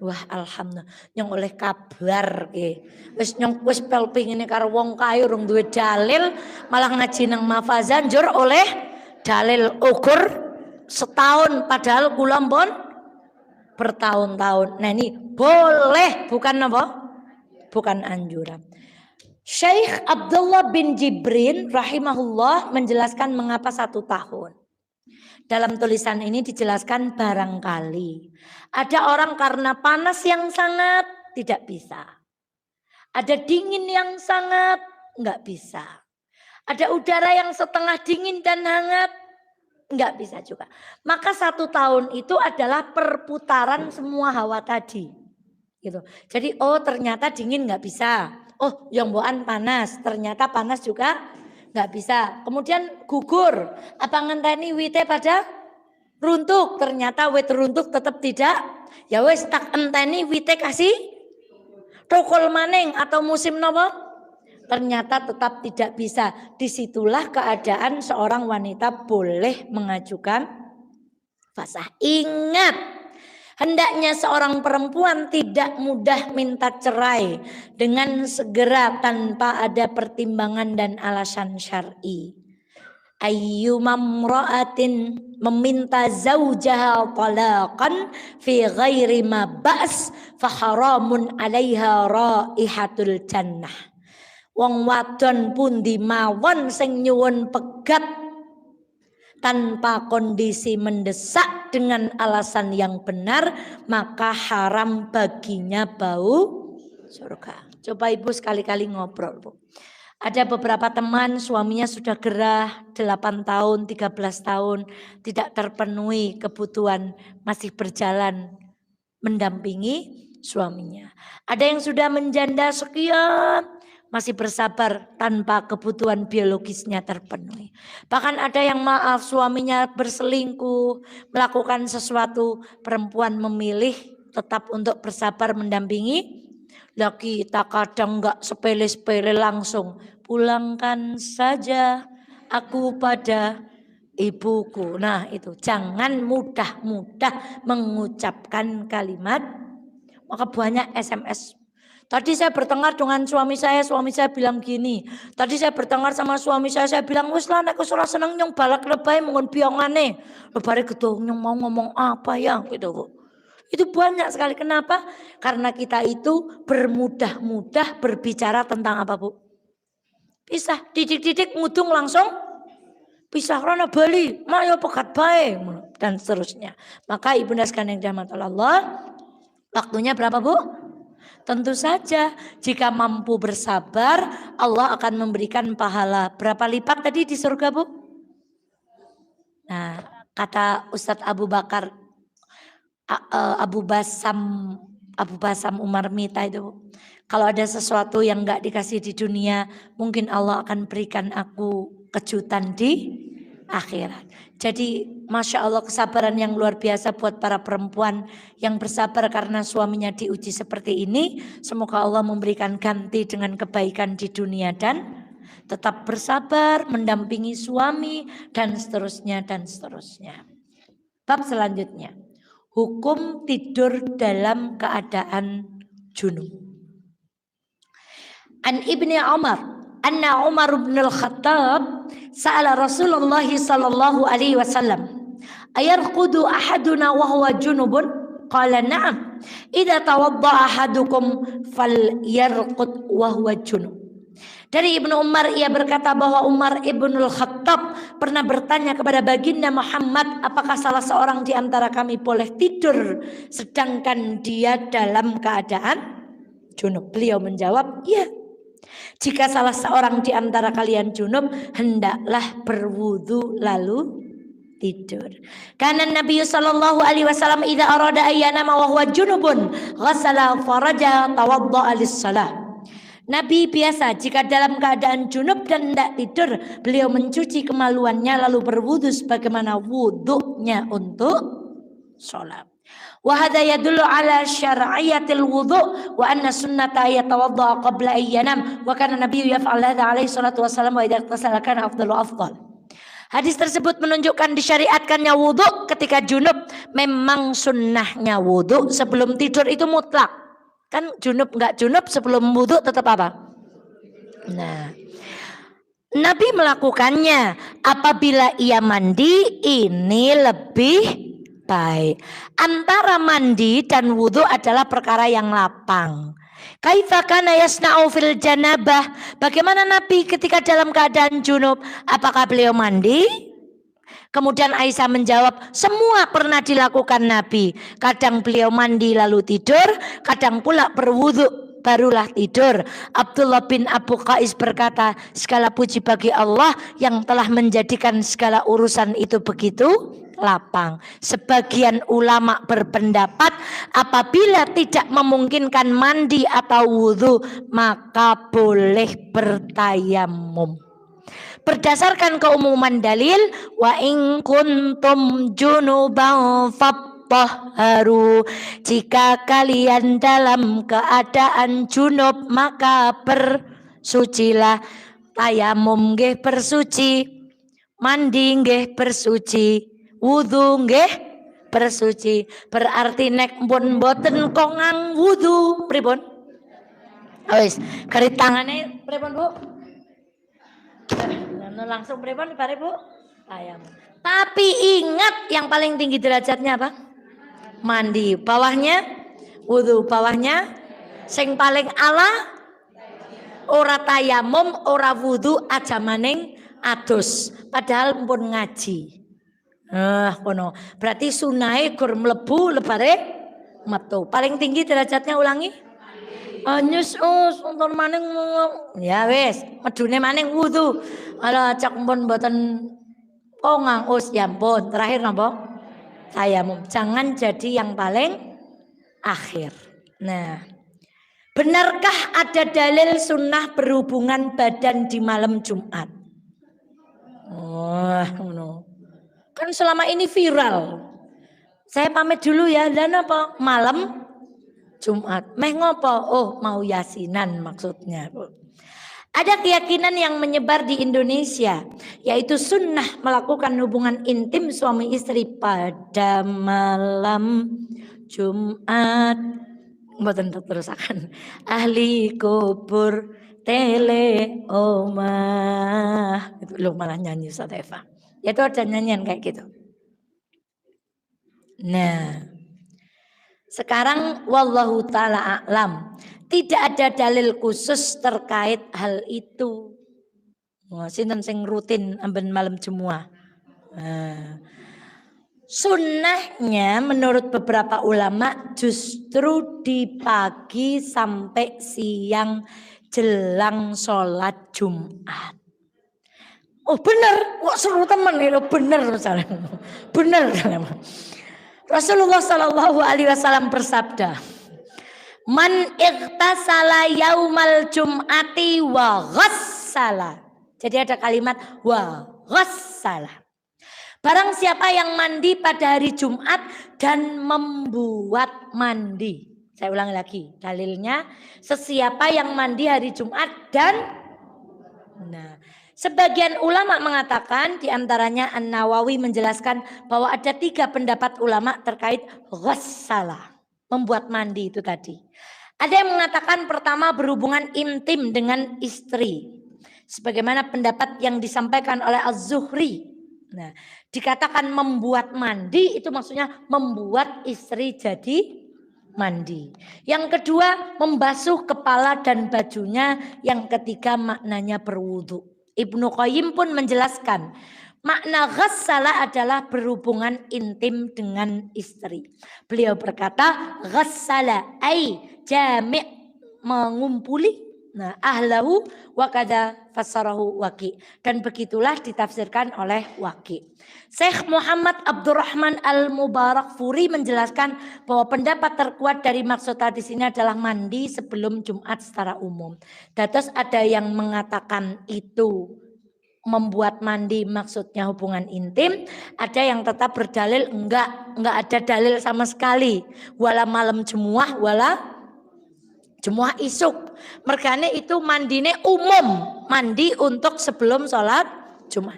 Wah, alhamdulillah nyong oleh kabar wis pel pingine karo wong kae urung duwe dalil malah ngaji nang Mafazan jur oleh dalil ukur setahun padahal kula pun bertahun-tahun. Nah ini boleh, bukan apa? Bukan anjuran. Syekh Abdullah bin Jibrin rahimahullah menjelaskan mengapa 1 tahun. Dalam tulisan ini dijelaskan barangkali ada orang karena panas yang sangat tidak bisa. Ada dingin yang sangat enggak bisa. Ada udara yang setengah dingin dan hangat enggak bisa juga. Maka 1 tahun itu adalah perputaran semua hawa tadi. Gitu. Jadi ternyata dingin enggak bisa. Yang boan panas, ternyata panas juga nggak bisa. Kemudian gugur, apa ngenteni wite pada runtuk, ternyata wit runtuk tetap tidak. Ya wes tak enteni wite kasih tokol maning atau musim nopo, ternyata tetap tidak bisa. Disitulah keadaan seorang wanita boleh mengajukan fasah. Ingat, hendaknya seorang perempuan tidak mudah minta cerai dengan segera tanpa ada pertimbangan dan alasan syar'i. Ayyumamra'atin meminta zaujaha talaqan fi ghairi ma ba's fa haramun 'alaiha raihatul jannah. Wong wadon pundi mawon sing nyuwun pegat tanpa kondisi mendesak dengan alasan yang benar, maka haram baginya bau surga. Coba ibu sekali-kali ngobrol, Bu. Ada beberapa teman suaminya sudah gerah 8 tahun, 13 tahun, tidak terpenuhi kebutuhan, masih berjalan mendampingi suaminya. Ada yang sudah menjanda sekian, masih bersabar tanpa kebutuhan biologisnya terpenuhi. Bahkan ada yang maaf suaminya berselingkuh, melakukan sesuatu, perempuan memilih tetap untuk bersabar mendampingi. Lagi kita kadang enggak sepele-sepele langsung, pulangkan saja aku pada ibuku. Nah itu, jangan mudah-mudah mengucapkan kalimat. Maka banyak SMS. Tadi saya bertengkar dengan suami saya bilang gini. Tadi saya bertengkar sama suami saya bilang wis lah nek ora seneng nyong balak lebay mongon biongane. Lebare gedung nyong mau ngomong apa ya gitu, Bu. Itu banyak sekali. Kenapa? Karena kita itu bermudah-mudah berbicara tentang apa, Bu? Pisah, didik-didik ngudung langsung pisah rono Bali, mayo pegat bae. dan seterusnya. Maka ibunda sekalian yang dirahmati Allah, waktunya berapa Bu? Tentu saja jika mampu bersabar, Allah akan memberikan pahala. Berapa lipat tadi di surga Bu? Nah, kata Ustadz Abu Bakar, Abu Basam Umar Mita itu, kalau ada sesuatu yang gak dikasih di dunia, mungkin Allah akan berikan aku kejutan di akhirat. Jadi Masya Allah, kesabaran yang luar biasa buat para perempuan yang bersabar karena suaminya diuji seperti ini. Semoga Allah memberikan ganti dengan kebaikan di dunia dan tetap bersabar mendampingi suami dan seterusnya dan seterusnya. Bab selanjutnya, hukum tidur dalam keadaan junub. An Ibni Umar, anna Umar bin al-Khattab sa'ala Rasulullah sallallahu alaihi wasallam, ayarqudu ahaduna wa huwa junubun? Qala na'am. Idza tawadda'a ahadukum falyarqud wa huwa junub. Dari Ibnu Umar, ia berkata bahwa Umar Ibnul Khattab pernah bertanya kepada baginda Muhammad, apakah salah seorang di antara kami boleh tidur sedangkan dia dalam keadaan junub? Beliau menjawab, iya. Jika salah seorang di antara kalian junub, hendaklah berwudu lalu tidur. Karena Nabi sallallahu alaihi wasallam idza arada ayyana wa huwa junubun ghassala faraja tawadda'a lis-shalah. Nabi biasa jika dalam keadaan junub dan tidak tidur, beliau mencuci kemaluannya lalu berwudu sebagaimana wudunya untuk sholat. Wa hadza yadullu ala syar'iyatil wudu wa anna sunnata yatawadda qabla ayyanam wa kana nabiyyu yaf'al hadza alaihi salatu wasallam wa idza tasala kana afdalu afdal. Hadis tersebut menunjukkan disyariatkannya wudu ketika junub. Memang sunnahnya wudu sebelum tidur itu mutlak. Kan junub enggak junub sebelum wudu tetap apa? Nah, Nabi melakukannya apabila ia mandi, ini lebih baik. Antara mandi dan wudu adalah perkara yang lapang. Kaifa kana yasna'u fil janabah? Bagaimana Nabi ketika dalam keadaan junub? Apakah beliau mandi? Kemudian Aisyah menjawab, semua pernah dilakukan Nabi. Kadang beliau mandi lalu tidur, kadang pula berwudu barulah tidur. Abdullah bin Abu Qais berkata, segala puji bagi Allah yang telah menjadikan segala urusan itu begitu lapang. Sebagian ulama berpendapat apabila tidak memungkinkan mandi atau wudu, maka boleh bertayamum. Berdasarkan keumuman dalil, wa in kuntum junuban fattahharu, jika kalian dalam keadaan junub maka bersucilah. Tayamum nggih bersuci, mandi nggih bersuci, wudu nggih bersuci. Berarti nek pun mboten kongang wudu pripun? Wis, garis tangane pripun Bu? Langsung pripun bare Bu? Tayamum. Tapi ingat yang paling tinggi derajatnya apa? Mandi. Bawahnya wudu, bawahnya sing paling ala ora tayamum, ora wudu, aja maning adus. Padahal pun ngaji. Kono. Berarti sunahe gur mlebu lebare metu. Paling tinggi derajatnya ulangi? Anyus untuk maning ya wis medune maning wudu. Ala cak pun mboten kongang ya ampun. Terakhir napa? Tayamum. Jangan jadi yang paling akhir. Nah, benarkah ada dalil sunnah berhubungan badan di malam Jumat? No. Kan selama ini viral. Saya pamit dulu ya. Dan apa? Malam Jumat. Meh ngopo? Oh, mau yasinan maksudnya. Ada keyakinan yang menyebar di Indonesia, yaitu sunnah melakukan hubungan intim suami istri pada malam Jumat. Mboten terusakan. Ahli kubur tele omah. Itu lu malah nyanyi Ustaz Eva. Ya itu ada nyanyian kayak gitu. Nah, sekarang wallahu ta'ala a'lam. Tidak ada dalil khusus terkait hal itu. Sinten sing rutin amben malam Jumat. Sunnahnya menurut beberapa ulama justru di pagi sampai siang jelang sholat Jumat. Oh bener, kok seru temen itu bener misalnya. Bener. Rasulullah Shallallahu Alaihi Wasallam bersabda, Man ightasala yaumal jum'ati wa ghassala. Jadi ada kalimat wa ghassala. Barang siapa yang mandi pada hari Jumat dan membuat mandi. Saya ulangi lagi dalilnya. Sesiapa yang mandi hari Jumat dan sebagian ulama mengatakan, diantaranya An-Nawawi menjelaskan bahwa ada 3 pendapat ulama terkait ghassala, membuat mandi itu tadi. Ada yang mengatakan pertama berhubungan intim dengan istri, sebagaimana pendapat yang disampaikan oleh Az-Zuhri. Nah, dikatakan membuat mandi itu maksudnya membuat istri jadi mandi. Yang kedua membasuh kepala dan bajunya. Yang ketiga maknanya berwudu. Ibnu Qayyim pun menjelaskan makna ghassala adalah berhubungan intim dengan istri. Beliau berkata ghassala ay jami' mengumpuli. Nah, ahlahu wa kada fassarahu Waqi, dan begitulah ditafsirkan oleh Waqi. Syekh Muhammad Abdurrahman Al-Mubarakfuri menjelaskan bahwa pendapat terkuat dari maksud hadis ini adalah mandi sebelum Jumat secara umum. Terus ada yang mengatakan itu membuat mandi maksudnya hubungan intim, ada yang tetap berdalil enggak ada dalil sama sekali. Wala malam Jumuah wala Jumuah isuk. Mergane itu mandine umum, mandi untuk sebelum sholat Jumat.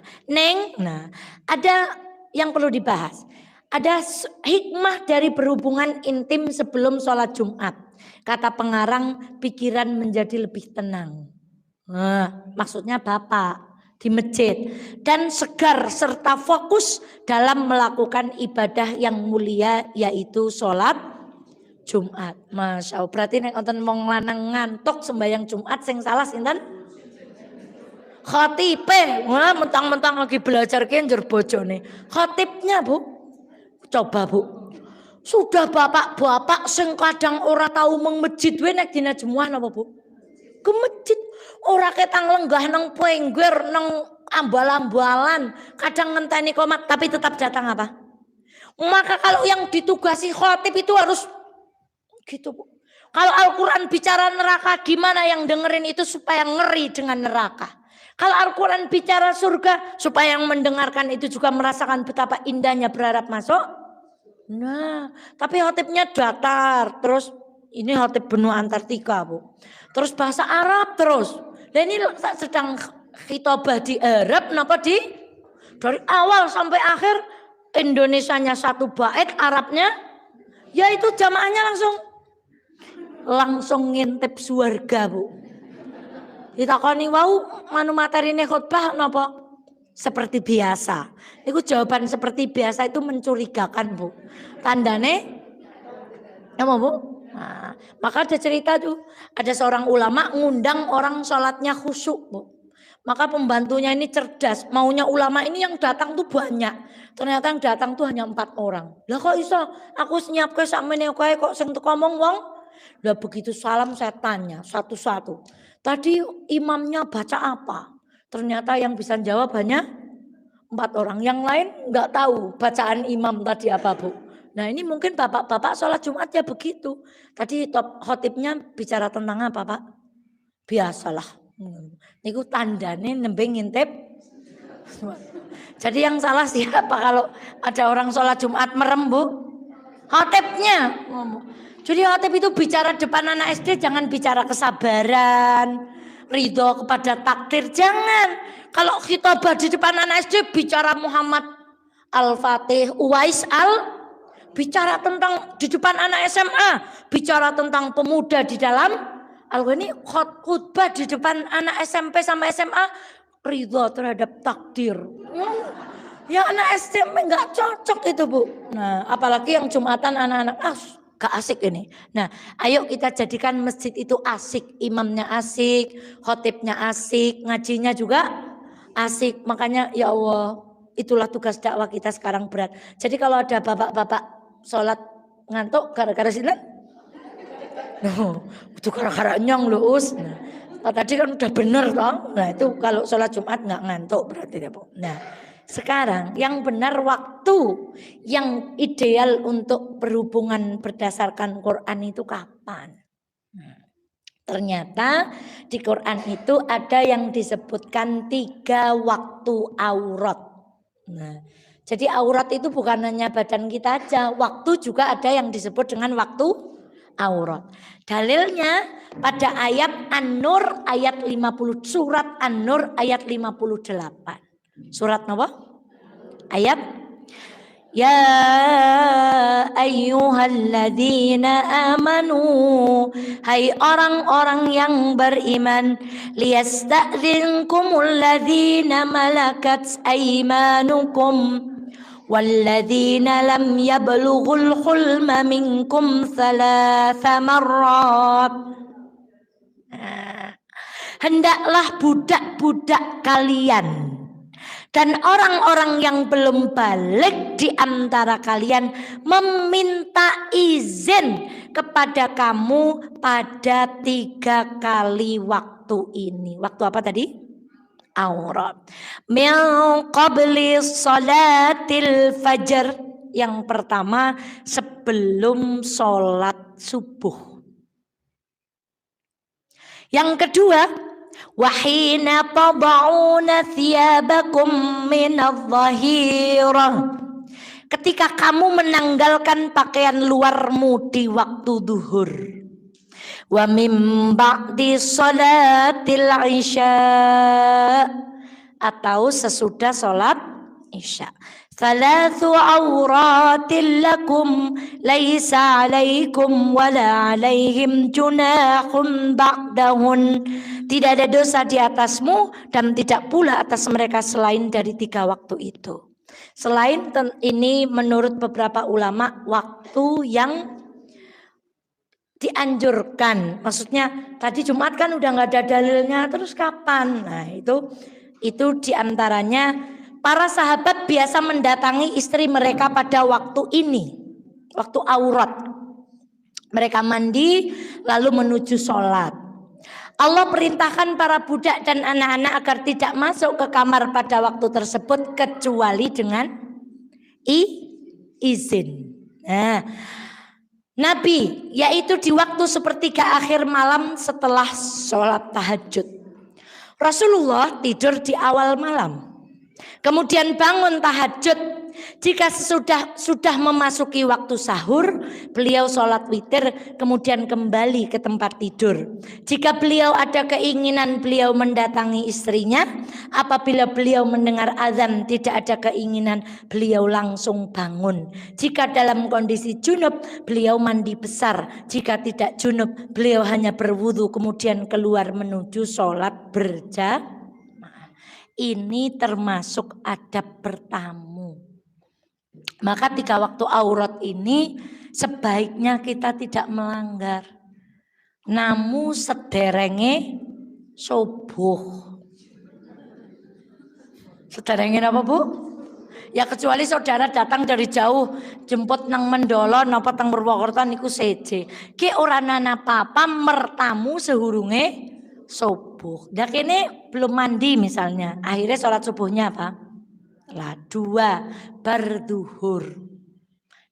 Nah, ada yang perlu dibahas. Ada hikmah dari berhubungan intim sebelum sholat Jumat. Kata pengarang, pikiran menjadi lebih tenang. Nah, maksudnya bapak di masjid dan segar serta fokus dalam melakukan ibadah yang mulia yaitu sholat Jumat. Masya Allah. Berarti nek wonten wong lanang ngantuk sembahyang Jumat sing salah sinten? Khatibe. Wah, mentang-mentang lagi belajar ki njur bojone. Khatibnya, Bu. Coba, Bu. Sudah bapak-bapak sing kadang ora tahu meng masjid we nek dina Jumat napa, Bu? Ke masjid. Ora ketang lenggah nang pengger nang ambal-ambalan, kadang ngenteni komat tapi tetap datang apa? Maka kalau yang ditugasi khatib itu harus gitu, Bu. Kalau Al-Quran bicara neraka, gimana yang dengerin itu supaya ngeri dengan neraka. Kalau Al-Quran bicara surga, supaya yang mendengarkan itu juga merasakan betapa indahnya berharap masuk. Nah, tapi khatibnya datar. Terus ini khatib benua Antartika, Bu. Terus bahasa Arab terus. Dan ini sedang khitobah di Arab, kenapa dari awal sampai akhir Indonesianya satu bait, Arabnya ya itu jamaahnya langsung ngintip surga, Bu. Ditakoni wau manu materine khutbah napa? Seperti biasa. Itu jawaban seperti biasa itu mencurigakan, Bu. Tandane apa, Bu? Nah, maka ada cerita tuh, ada seorang ulama ngundang orang sholatnya khusyuk, Bu. Maka pembantunya ini cerdas, maunya ulama ini yang datang tuh banyak. Ternyata yang datang tuh hanya 4 orang. Lah kok iso? Aku nyiapke sakmene kae kok sing teko ngomong wong. Lah begitu salam saya tanya satu-satu. Tadi imamnya baca apa? Ternyata yang bisa jawab hanya 4 orang. Yang lain nggak tahu bacaan imam tadi apa, Bu. Nah ini mungkin bapak-bapak sholat Jumat ya begitu. Tadi top khotibnya bicara tentang apa, Pak? Biasalah. Niku tandane nembe ngintip. Jadi yang salah siapa kalau ada orang sholat Jumat merem, Bu? Khotibnya. Jadi khotib itu bicara depan anak SD jangan bicara kesabaran, ridho kepada takdir, jangan. Kalau khitbah di depan anak SD bicara Muhammad Al-Fatih, Uwais bicara tentang di depan anak SMA, bicara tentang pemuda di dalam ini khutbah di depan anak SMP sama SMA, ridho terhadap takdir. Ya anak SMP nggak cocok itu, Bu. Nah apalagi yang Jumatan anak-anak gak asik ini. Nah, ayo kita jadikan masjid itu asik, imamnya asik, khotibnya asik, ngajinya juga asik. Makanya ya Allah, Itulah tugas dakwah kita sekarang berat. Jadi kalau ada bapak-bapak sholat ngantuk gara-gara silat, itu gara-gara nyong loh us. Nah, tadi kan udah bener toh. Nah itu kalau sholat Jumat nggak ngantuk berarti ya Bu. Nah sekarang yang benar waktu yang ideal untuk berhubungan berdasarkan Quran itu kapan? Ternyata di Quran itu ada yang disebutkan 3 waktu aurat. Nah, jadi aurat itu bukan hanya badan kita aja, waktu juga ada yang disebut dengan waktu aurat. Dalilnya pada ayat An-Nur ayat 50, surat An-Nur ayat 58. Surat apa? Ayat Ya ayyuhalladzina amanu, hai orang-orang yang beriman, liyasta'dzinkumul ladzina malakat aymanukum walladzina lam yablughul hulma minkum thalatha marrat. Hendaklah budak-budak kalian dan orang-orang yang belum balik di antara kalian meminta izin kepada kamu pada 3 kali waktu ini. Waktu apa tadi? Aurat. Min qabli salatil fajr. Yang pertama sebelum sholat subuh. Yang kedua, wahina tada'una thiyabakum minadh-dhahirah. Ketika kamu menanggalkan pakaian luarmu di waktu duhur. Wa min ba'di sholatil isya, atau sesudah sholat isya. Thalathu awratil lakum laisa alaikum wala alaihim junahun ba'dahun. Tidak ada dosa di atasmu dan tidak pula atas mereka selain dari 3 waktu itu. Selain ini menurut beberapa ulama waktu yang dianjurkan. Maksudnya tadi Jumat kan udah nggak ada dalilnya, terus kapan? Nah itu diantaranya para sahabat biasa mendatangi istri mereka pada waktu ini, waktu aurat. Mereka mandi lalu menuju sholat. Allah perintahkan para budak dan anak-anak agar tidak masuk ke kamar pada waktu tersebut kecuali dengan izin. Nah, Nabi, yaitu di waktu sepertiga akhir malam setelah sholat tahajud. Rasulullah tidur di awal malam, kemudian bangun tahajud. Jika sudah memasuki waktu sahur, beliau sholat witir kemudian kembali ke tempat tidur. Jika beliau ada keinginan, beliau mendatangi istrinya. Apabila beliau mendengar azan tidak ada keinginan, beliau langsung bangun. Jika dalam kondisi junub, beliau mandi besar. Jika tidak junub, beliau hanya berwudu kemudian keluar menuju sholat berjamaah. Ini termasuk adab bertamu. Maka 3 waktu aurat ini sebaiknya kita tidak melanggar. Namu sederenge subuh. Sederenge apa Bu? Ya kecuali saudara datang dari jauh jemput nang Mendolo napa teng Purwokerto niku seje. Ki ora ana apa-apa mertamu sehurunge subuh. Dah kene belum mandi misalnya. Akhirnya sholat subuhnya apa? Lah 2 berduhur.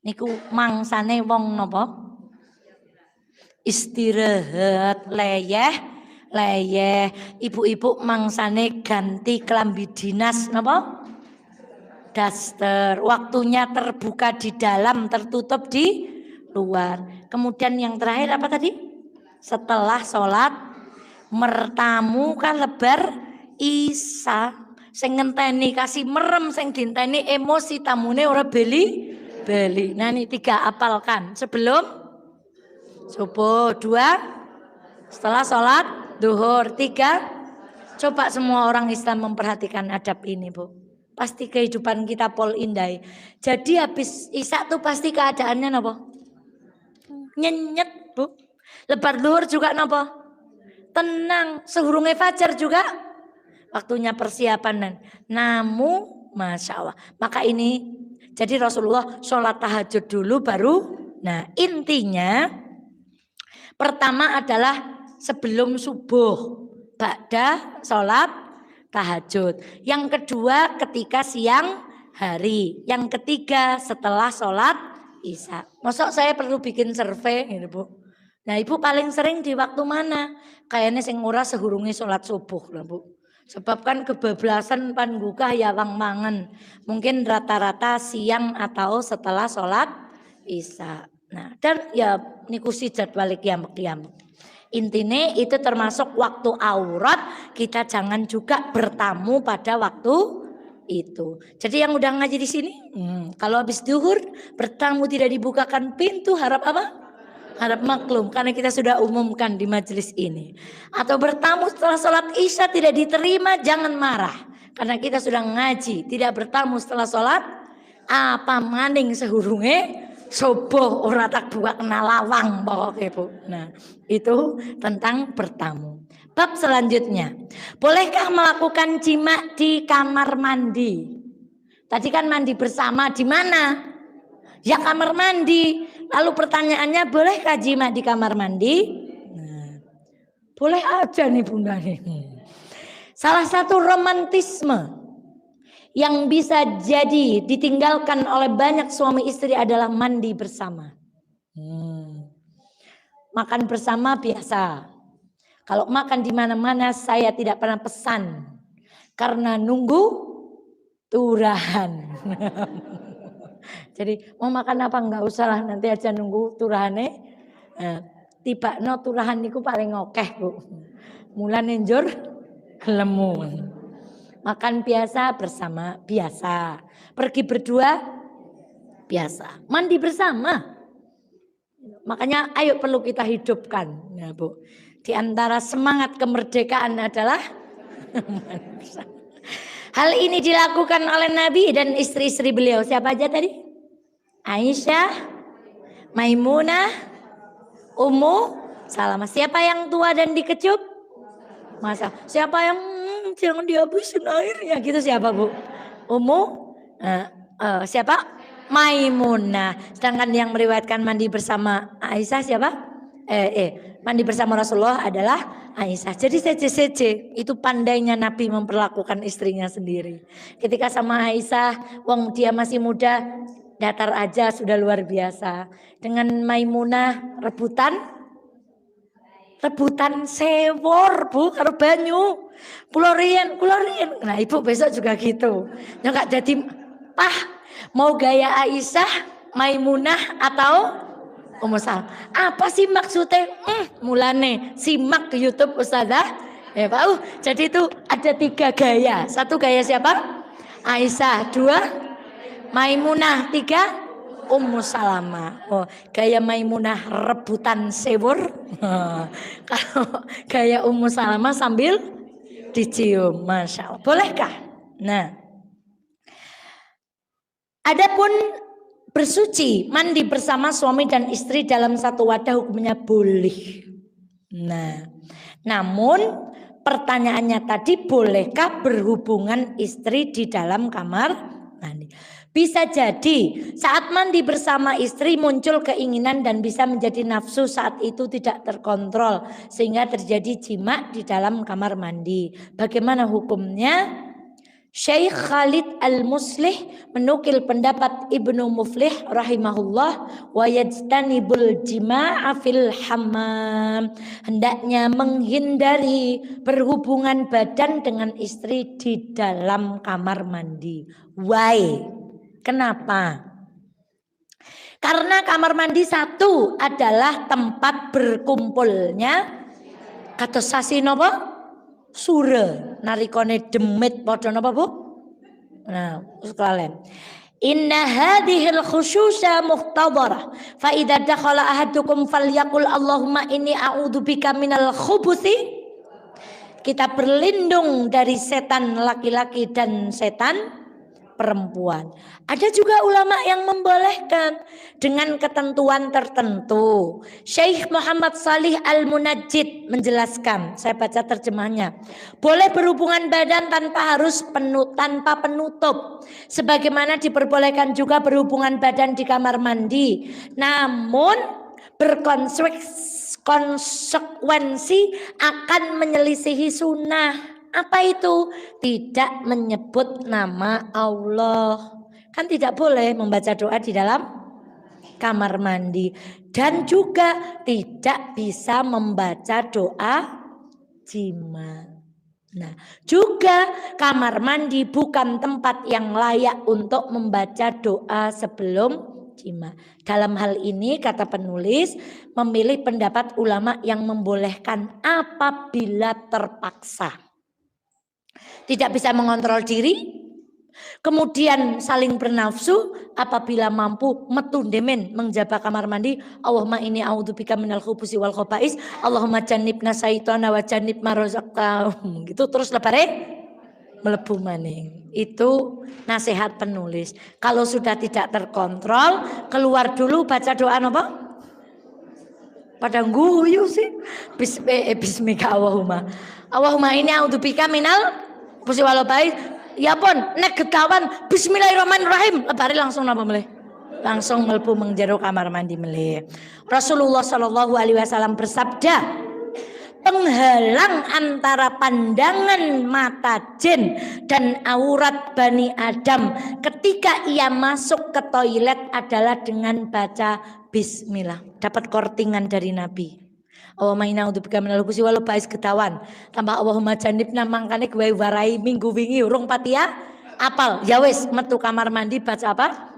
Niku mangsane wong napa? Istirahat, leyeh. Ibu-ibu mangsane ganti klambi dinas napa? Daster. Waktunya terbuka di dalam, tertutup di luar. Kemudian yang terakhir apa tadi? Setelah sholat mertamu kan lebar isya. Sing ngenteni kasih merem, sing dinteni emosi tamune ora beli. Nah ini 3 apalkan. Sebelum subuh, 2 setelah sholat duhur, 3 coba semua orang Islam memperhatikan adab ini Bu. Pasti kehidupan kita pol indai. Jadi habis isya tuh pasti keadaannya napa? Nyenyet Bu. Lebar duhur juga napa? Tenang. Sehurunge fajar juga waktunya persiapan. Namu Masya Allah. Maka ini jadi Rasulullah sholat tahajud dulu baru. Nah intinya pertama adalah sebelum subuh, ba'da sholat tahajud. Yang kedua ketika siang hari. Yang ketiga setelah sholat isya. Masuk saya perlu bikin survei gitu Bu. Nah ibu paling sering di waktu mana? Kayaknya sing ora sehurungi sholat subuh lah Bu. Sebab kan kebablasan panggukah ya wang mangan. Mungkin rata-rata siang atau setelah sholat isya. Nah dan ya nikusi jadwal kiam. Intinya itu termasuk waktu aurat. Kita jangan juga bertamu pada waktu itu. Jadi yang udah ngaji di sini, kalau habis duhur bertamu tidak dibukakan pintu, harap apa? Harap maklum karena kita sudah umumkan di majelis ini. Atau bertamu setelah sholat isya tidak diterima, jangan marah karena kita sudah ngaji. Tidak bertamu setelah sholat apa maning sehurunge subuh ora tak buat kena lawang pokoknya Bu. Nah itu tentang bertamu. Bab selanjutnya, bolehkah melakukan jima di kamar mandi? Tadi kan mandi bersama di mana? Ya kamar mandi. Lalu pertanyaannya, bolehkah jima di kamar mandi? Nah, boleh aja nih Bunda nih. Salah satu romantisme yang bisa jadi ditinggalkan oleh banyak suami istri adalah mandi bersama. Makan bersama biasa. Kalau makan di mana-mana saya tidak pernah pesan karena nunggu turahan. Jadi mau makan apa enggak usah lah nanti aja nunggu turahane. Tiba no turahan niku paling okeh Bu. Mulane njur lemu. Makan biasa bersama biasa. Pergi berdua biasa. Mandi bersama. Makanya ayo perlu kita hidupkan. Nah Bu. Di antara semangat kemerdekaan adalah hal ini dilakukan oleh Nabi dan istri-istri beliau. Siapa aja tadi? Aisyah, Maimunah, Ummu Salamah. Siapa yang tua dan dikecup? Masa. Siapa yang jangan dihabisin airnya gitu siapa Bu? Ummu siapa? Maimunah. Sedangkan yang meriwayatkan mandi bersama Aisyah siapa? Mandi bersama Rasulullah adalah Aisyah. Jadi seje-seje itu pandainya Nabi memperlakukan istrinya sendiri. Ketika sama Aisyah, wong dia masih muda, datar aja sudah luar biasa. Dengan Maimunah rebutan sewor Bu karo banyu. Kulorian. Nah ibu besok juga gitu. Enggak jadi mau gaya Aisyah, Maimunah atau Ummu Salamah. Apa sih maksudnya? Mulane simak ke YouTube Ustazah. Ya Pak. Jadi itu ada 3 gaya. 1 gaya siapa? Aisyah. 2 Maimunah. 3 Ummu Salamah. Oh, gaya Maimunah rebutan sewur. Kalau gaya Ummu Salamah sambil dicium. Masya Allah. Bolehkah? Nah. Adapun bersuci, mandi bersama suami dan istri dalam satu wadah hukumnya boleh. Nah, namun pertanyaannya tadi bolehkah berhubungan istri di dalam kamar mandi? Bisa jadi saat mandi bersama istri muncul keinginan dan bisa menjadi nafsu saat itu tidak terkontrol sehingga terjadi jima di dalam kamar mandi. Bagaimana hukumnya? Syekh Khalid Al-Muslih menukil pendapat Ibnu Muflih rahimahullah wa yajtanibul jima'a fil hammam, hendaknya menghindari berhubungan badan dengan istri di dalam kamar mandi. Why? Kenapa? Karena kamar mandi satu adalah tempat berkumpulnya kados sasi napa? Sura narikone demit padha napa Bu? Nah, sekalian. Inna hadhil khususa muhtadharah fa idza dakhala ahadukum falyaqul Allahumma inni a'udzubika minal khubuthi. Kita berlindung dari setan laki-laki dan setan perempuan. Ada juga ulama yang membolehkan dengan ketentuan tertentu. Syekh Muhammad Salih Al-Munajjid menjelaskan, saya baca terjemahnya. Boleh berhubungan badan tanpa harus tanpa penutup. Sebagaimana diperbolehkan juga berhubungan badan di kamar mandi. Namun berkonsekuensi akan menyelisihi sunnah. Apa itu? Tidak menyebut nama Allah. Kan tidak boleh membaca doa di dalam kamar mandi. Dan juga tidak bisa membaca doa jima. Nah, juga kamar mandi bukan tempat yang layak untuk membaca doa sebelum jima. Dalam hal ini kata penulis memilih pendapat ulama yang membolehkan apabila terpaksa. Tidak bisa mengontrol diri, kemudian saling bernafsu, apabila mampu metu demen menjaga kamar mandi. Allahumma inni a'udzubika minal khubusi wal khaba'is, Allahumma jannibna syaitana wa jannib ma razaqtana. Gitu terus lebare melebu maning. Itu nasihat penulis. Kalau sudah tidak terkontrol, keluar dulu baca doa apa? Pada guyu sih. Bismika Allahumma inni a'udzubika minal khubusi wal khaba'is. Ya pun, nek getawan bismillahirrahmanirrahim. Lebari langsung napa meleh? Langsung mlebu mengjero kamar mandi meleh. Rasulullah Shallallahu alaihi wasallam bersabda, penghalang antara pandangan mata jin dan aurat Bani Adam ketika ia masuk ke toilet adalah dengan baca bismillah. Dapat kortingan dari Nabi. Allahumma inna a'udzubika minal khubusi wal khaba'is getawan. Tambah Allahumma jannibna mangkane kowe warai minggu wingi urung patia apal. Ya wis metu kamar mandi baca apa?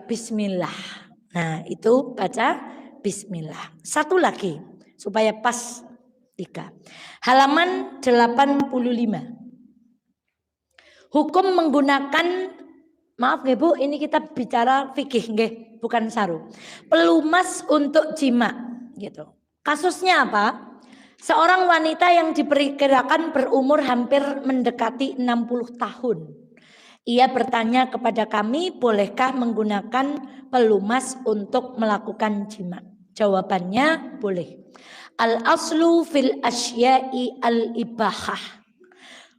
Bismillah. Nah, itu baca bismillah. Satu lagi supaya pas 3. Halaman 85. Hukum menggunakan, maaf nggih Bu, ini kita bicara fikih nggih, bukan saru. Pelumas untuk jima gitu. Kasusnya apa? Seorang wanita yang diperkirakan berumur hampir mendekati 60 tahun. Ia bertanya kepada kami, bolehkah menggunakan pelumas untuk melakukan jima? Jawabannya boleh. Al-aslu fil asya'i al-ibahah.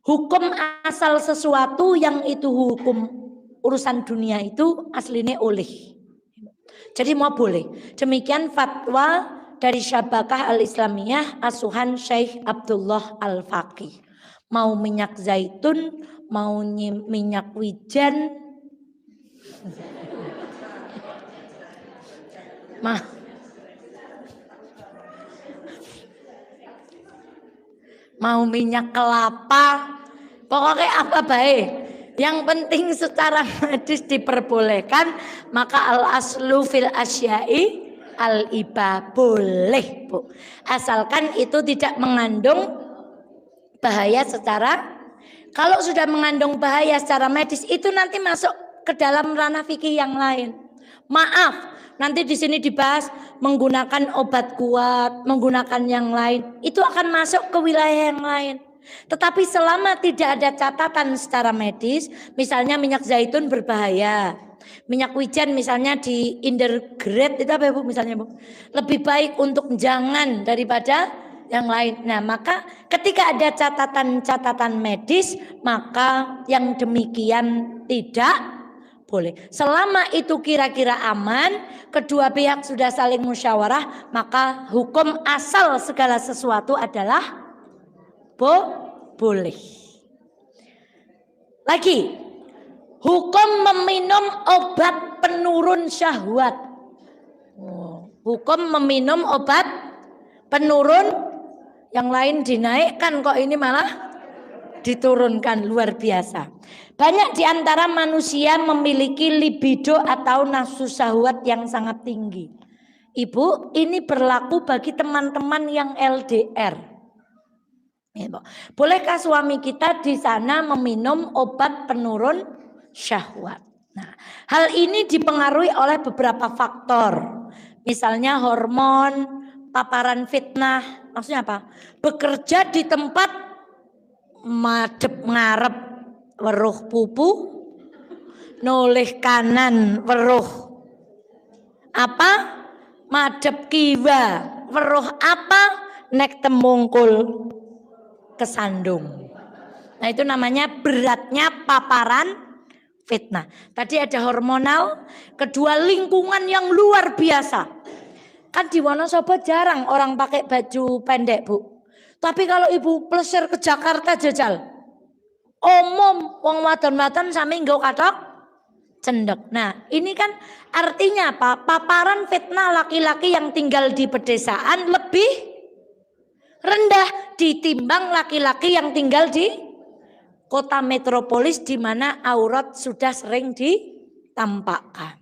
Hukum asal sesuatu yang itu hukum urusan dunia itu aslinya oleh. Jadi mau boleh. Demikian fatwa dari Syabakah Al-Islamiyah asuhan Syekh Abdullah Al-Faqih. Mau minyak zaitun, mau minyak wijen, mau minyak kelapa, pokoknya apa baik. Yang penting secara medis diperbolehkan, maka al-aslu fil asya'i al-ibah boleh Bu. Asalkan itu tidak mengandung bahaya secara, kalau sudah mengandung bahaya secara medis itu nanti masuk ke dalam ranah fikih yang lain. Maaf, nanti di sini dibahas menggunakan obat kuat, menggunakan yang lain, itu akan masuk ke wilayah yang lain. Tetapi selama tidak ada catatan secara medis, misalnya minyak zaitun berbahaya, minyak wijen misalnya di undergrade itu apa ya Bu misalnya Bu? Lebih baik untuk jangan daripada yang lain. Nah, maka ketika ada catatan-catatan medis, maka yang demikian tidak boleh. Selama itu kira-kira aman, kedua pihak sudah saling musyawarah, maka hukum asal segala sesuatu adalah boleh. Lagi, hukum meminum obat penurun syahwat. Hukum meminum obat penurun, yang lain dinaikkan, kok ini malah diturunkan, luar biasa. Banyak di antara manusia memiliki libido atau nafsu syahwat yang sangat tinggi. Ibu, ini berlaku bagi teman-teman yang LDR. Bolehkah suami kita di sana meminum obat penurun syahwat? Nah, hal ini dipengaruhi oleh beberapa faktor. Misalnya hormon, paparan fitnah, maksudnya apa? Bekerja di tempat madep ngarep weruh pupu noleh kanan weruh apa? Madhep kiwa weruh apa? Nek temungkul kesandung. Nah itu namanya beratnya paparan fitnah. Tadi ada hormonal, kedua lingkungan yang luar biasa. Kan di Wonosobo jarang orang pakai baju pendek, Bu. Tapi kalau ibu plesir ke Jakarta jajal, umum wong wadon-wadon sami nggo kathok cendek. Nah ini kan artinya apa? Paparan fitnah laki-laki yang tinggal di pedesaan lebih rendah ditimbang laki-laki yang tinggal di kota metropolis di mana aurat sudah sering ditampakkan.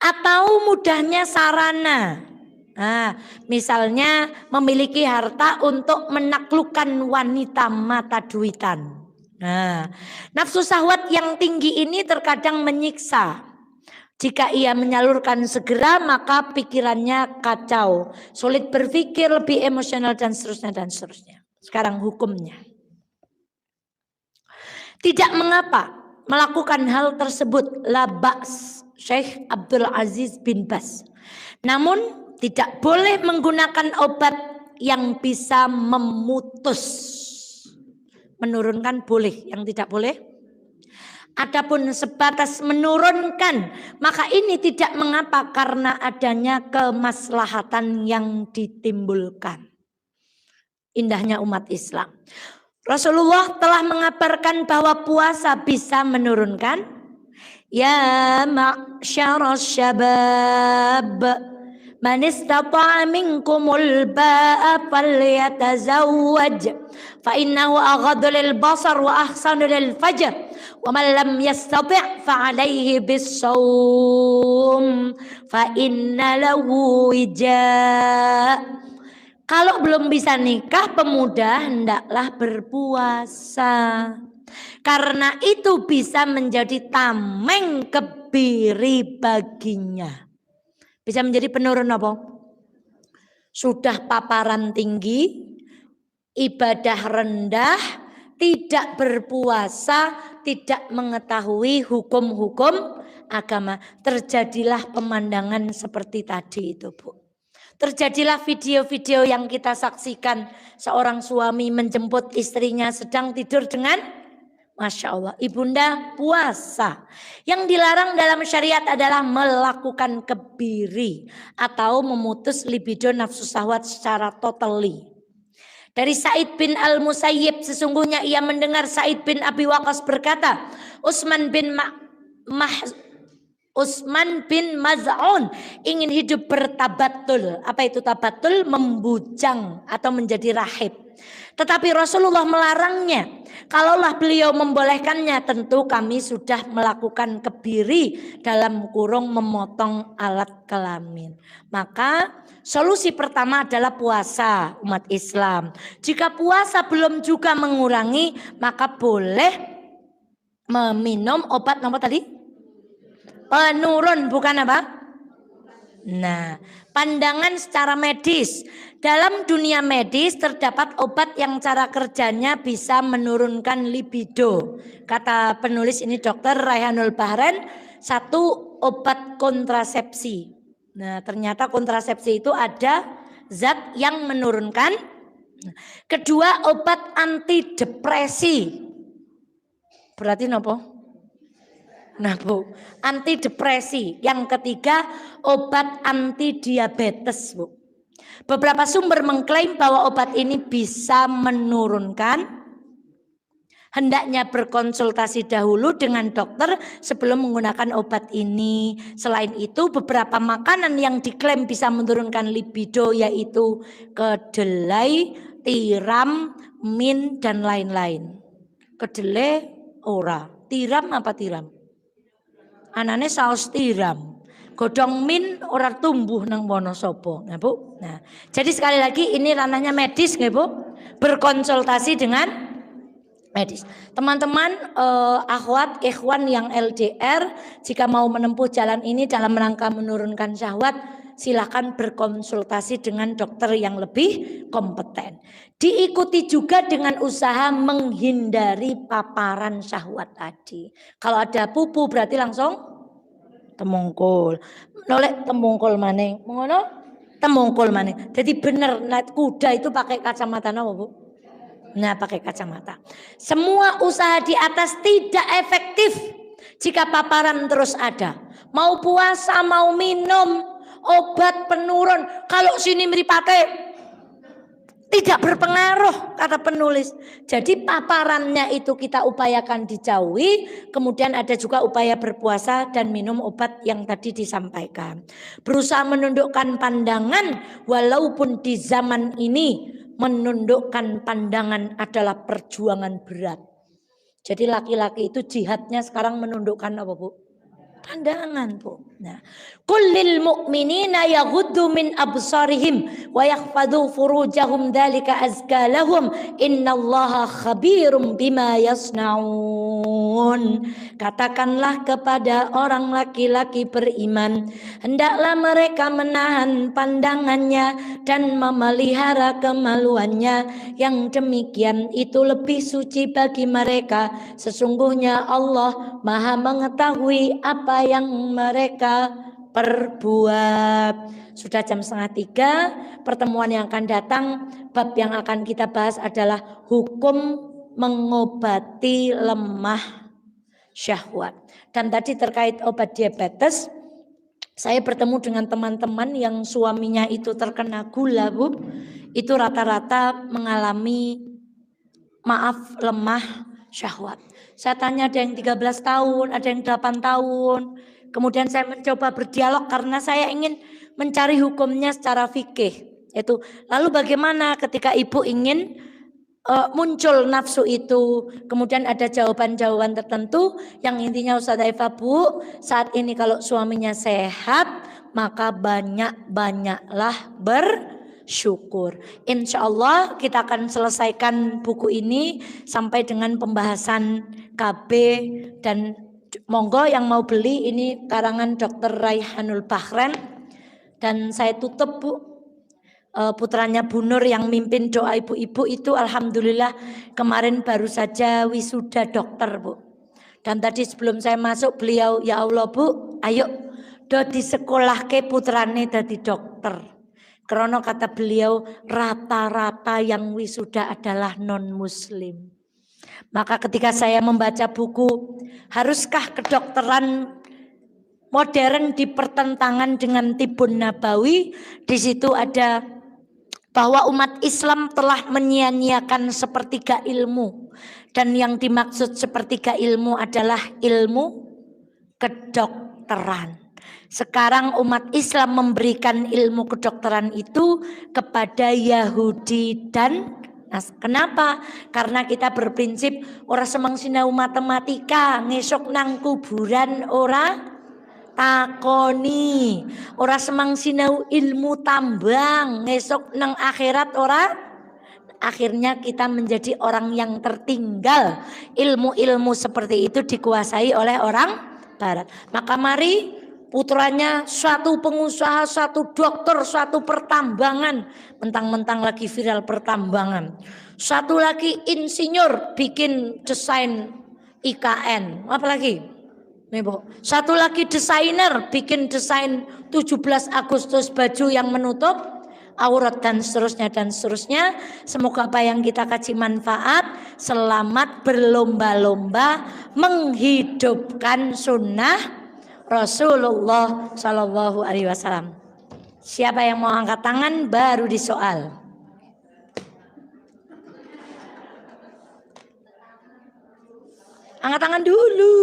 Atau mudahnya sarana. Nah, misalnya memiliki harta untuk menaklukkan wanita mata duitan. Nah, nafsu syahwat yang tinggi ini terkadang menyiksa. Jika ia menyalurkan segera maka pikirannya kacau, sulit berpikir, lebih emosional dan seterusnya dan seterusnya. Sekarang hukumnya. Tidak mengapa melakukan hal tersebut, la ba's, Syekh Abdul Aziz bin Baz. Namun tidak boleh menggunakan obat yang bisa memutus. Menurunkan boleh, yang tidak boleh. Adapun sebatas menurunkan, maka ini tidak mengapa karena adanya kemaslahatan yang ditimbulkan. Indahnya umat Islam. Rasulullah telah mengabarkan bahwa puasa bisa menurunkan. Ya ma'syaras syabab, man istata'a minkumul ba'a falyatazawwaj fa innahu aghaddu lil basar wa ahsanu lil fajr wa man lam yastati' fa alayhi bis-shaum fa inna lahu wija'. Kalau belum bisa nikah, pemuda hendaklah berpuasa. Karena itu bisa menjadi tameng kebiri baginya. Bisa menjadi penurun apa? Sudah paparan tinggi, ibadah rendah, tidak berpuasa, tidak mengetahui hukum-hukum agama. Terjadilah pemandangan seperti tadi itu, Bu. Terjadilah video-video yang kita saksikan, seorang suami menjemput istrinya sedang tidur dengan, Masya Allah, ibunda puasa. Yang dilarang dalam syariat adalah melakukan kebiri atau memutus libido nafsu syahwat secara totally. Dari Sa'id bin Al-Musayyib, sesungguhnya ia mendengar Sa'id bin Abi Waqqas berkata, Utsman bin Maz'un ingin hidup bertabatul. Apa itu tabatul? Membujang atau menjadi rahib. Tetapi Rasulullah melarangnya. Kalaulah beliau membolehkannya, tentu kami sudah melakukan kebiri dalam kurung memotong alat kelamin. Maka solusi pertama adalah puasa umat Islam. Jika puasa belum juga mengurangi, maka boleh meminum obat apa tadi? Penurun, bukan apa? Nah, pandangan secara medis. Dalam dunia medis terdapat obat yang cara kerjanya bisa menurunkan libido. Kata penulis ini Dr. Raihanul Bahran, satu obat kontrasepsi. Nah, ternyata kontrasepsi itu ada zat yang menurunkan. Kedua, obat antidepresi. Berarti apa? Nah, Bu, antidepresi. Yang ketiga, obat anti diabetes, Bu. Beberapa sumber mengklaim bahwa obat ini bisa menurunkan. Hendaknya berkonsultasi dahulu dengan dokter sebelum menggunakan obat ini. Selain itu, beberapa makanan yang diklaim bisa menurunkan libido yaitu kedelai, tiram, min, dan lain-lain. Kedelai ora, tiram apa tiram? Anane saus tiram, godhong min ora tumbuh nang Wonosobo, nah Bu. Nah, jadi sekali lagi ini ranahnya medis, nggih Bu. Berkonsultasi dengan medis. Teman-teman, akhwat, ikhwan yang LDR, jika mau menempuh jalan ini dalam rangka menurunkan syahwat, silakan berkonsultasi dengan dokter yang lebih kompeten. Diikuti juga dengan usaha menghindari paparan syahwat tadi. Kalau ada pupu berarti langsung temungkul. Nolek temungkul maning. Ngono? Temungkul maning. Jadi bener kuda itu pakai kacamata napa, Bu? Nah, pakai kacamata. Semua usaha di atas tidak efektif jika paparan terus ada. Mau puasa, mau minum obat penurun, kalau sini mripate tidak berpengaruh kata penulis. Jadi paparannya itu kita upayakan dijauhi. Kemudian ada juga upaya berpuasa dan minum obat yang tadi disampaikan. Berusaha menundukkan pandangan walaupun di zaman ini menundukkan pandangan adalah perjuangan berat. Jadi laki-laki itu jihadnya sekarang menundukkan apa, Bu? Pandangan, Bu. Nah, kullil mu'minina yaghuddu min absarihim wa yakhfadhu furujahum dzalika azka lahum innallaha khabirum bima yasnaun. Katakanlah kepada orang laki-laki beriman, hendaklah mereka menahan pandangannya dan memelihara kemaluannya, yang demikian itu lebih suci bagi mereka. Sesungguhnya Allah Maha mengetahui apa yang mereka perbuat. Sudah jam 2:30. Pertemuan yang akan datang, bab yang akan kita bahas adalah hukum mengobati lemah syahwat. Dan tadi terkait obat diabetes, saya bertemu dengan teman-teman yang suaminya itu terkena gula, Bu. Itu rata-rata mengalami lemah syahwat. Saya tanya, ada yang 13 tahun, ada yang 8 tahun. Kemudian saya mencoba berdialog karena saya ingin mencari hukumnya secara fikih. Itu lalu bagaimana ketika ibu ingin muncul nafsu itu, kemudian ada jawaban-jawaban tertentu yang intinya Ustazah Eva, Bu, saat ini kalau suaminya sehat maka banyak-banyaklah bersyukur. Insya Allah kita akan selesaikan buku ini sampai dengan pembahasan KB, dan monggo yang mau beli, ini karangan Dr. Raihanul Bahren. Dan saya tutup, Bu, putranya Bu Nur yang mimpin doa ibu-ibu itu alhamdulillah kemarin baru saja wisuda dokter, Bu. Dan tadi sebelum saya masuk beliau, ya Allah, Bu, ayo do di sekolah ke putrane dadi dokter. Karena kata beliau rata-rata yang wisuda adalah non muslim. Maka ketika saya membaca buku haruskah kedokteran modern dipertentangan dengan Tibun Nabawi, di situ ada bahwa umat Islam telah menyia-nyiakan sepertiga ilmu, dan yang dimaksud sepertiga ilmu adalah ilmu kedokteran. Sekarang umat Islam memberikan ilmu kedokteran itu kepada Yahudi dan kenapa? Karena kita berprinsip ora semang sinau matematika ngesok nang kuburan ora takoni, ora semang sinau ilmu tambang ngesok nang akhirat ora. Akhirnya kita menjadi orang yang tertinggal. Ilmu-ilmu seperti itu dikuasai oleh orang barat. Maka mari putranya suatu pengusaha, suatu dokter, suatu pertambangan, mentang-mentang lagi viral pertambangan. Satu lagi insinyur bikin desain IKN, apa lagi? Satu lagi desainer bikin desain 17 Agustus baju yang menutup aurat dan seterusnya dan seterusnya. Semoga apa yang kita kaji manfaat. Selamat berlomba-lomba menghidupkan sunnah Rasulullah Shallallahu Alaihi Wasallam. Siapa yang mau angkat tangan baru disoal. Angkat tangan dulu.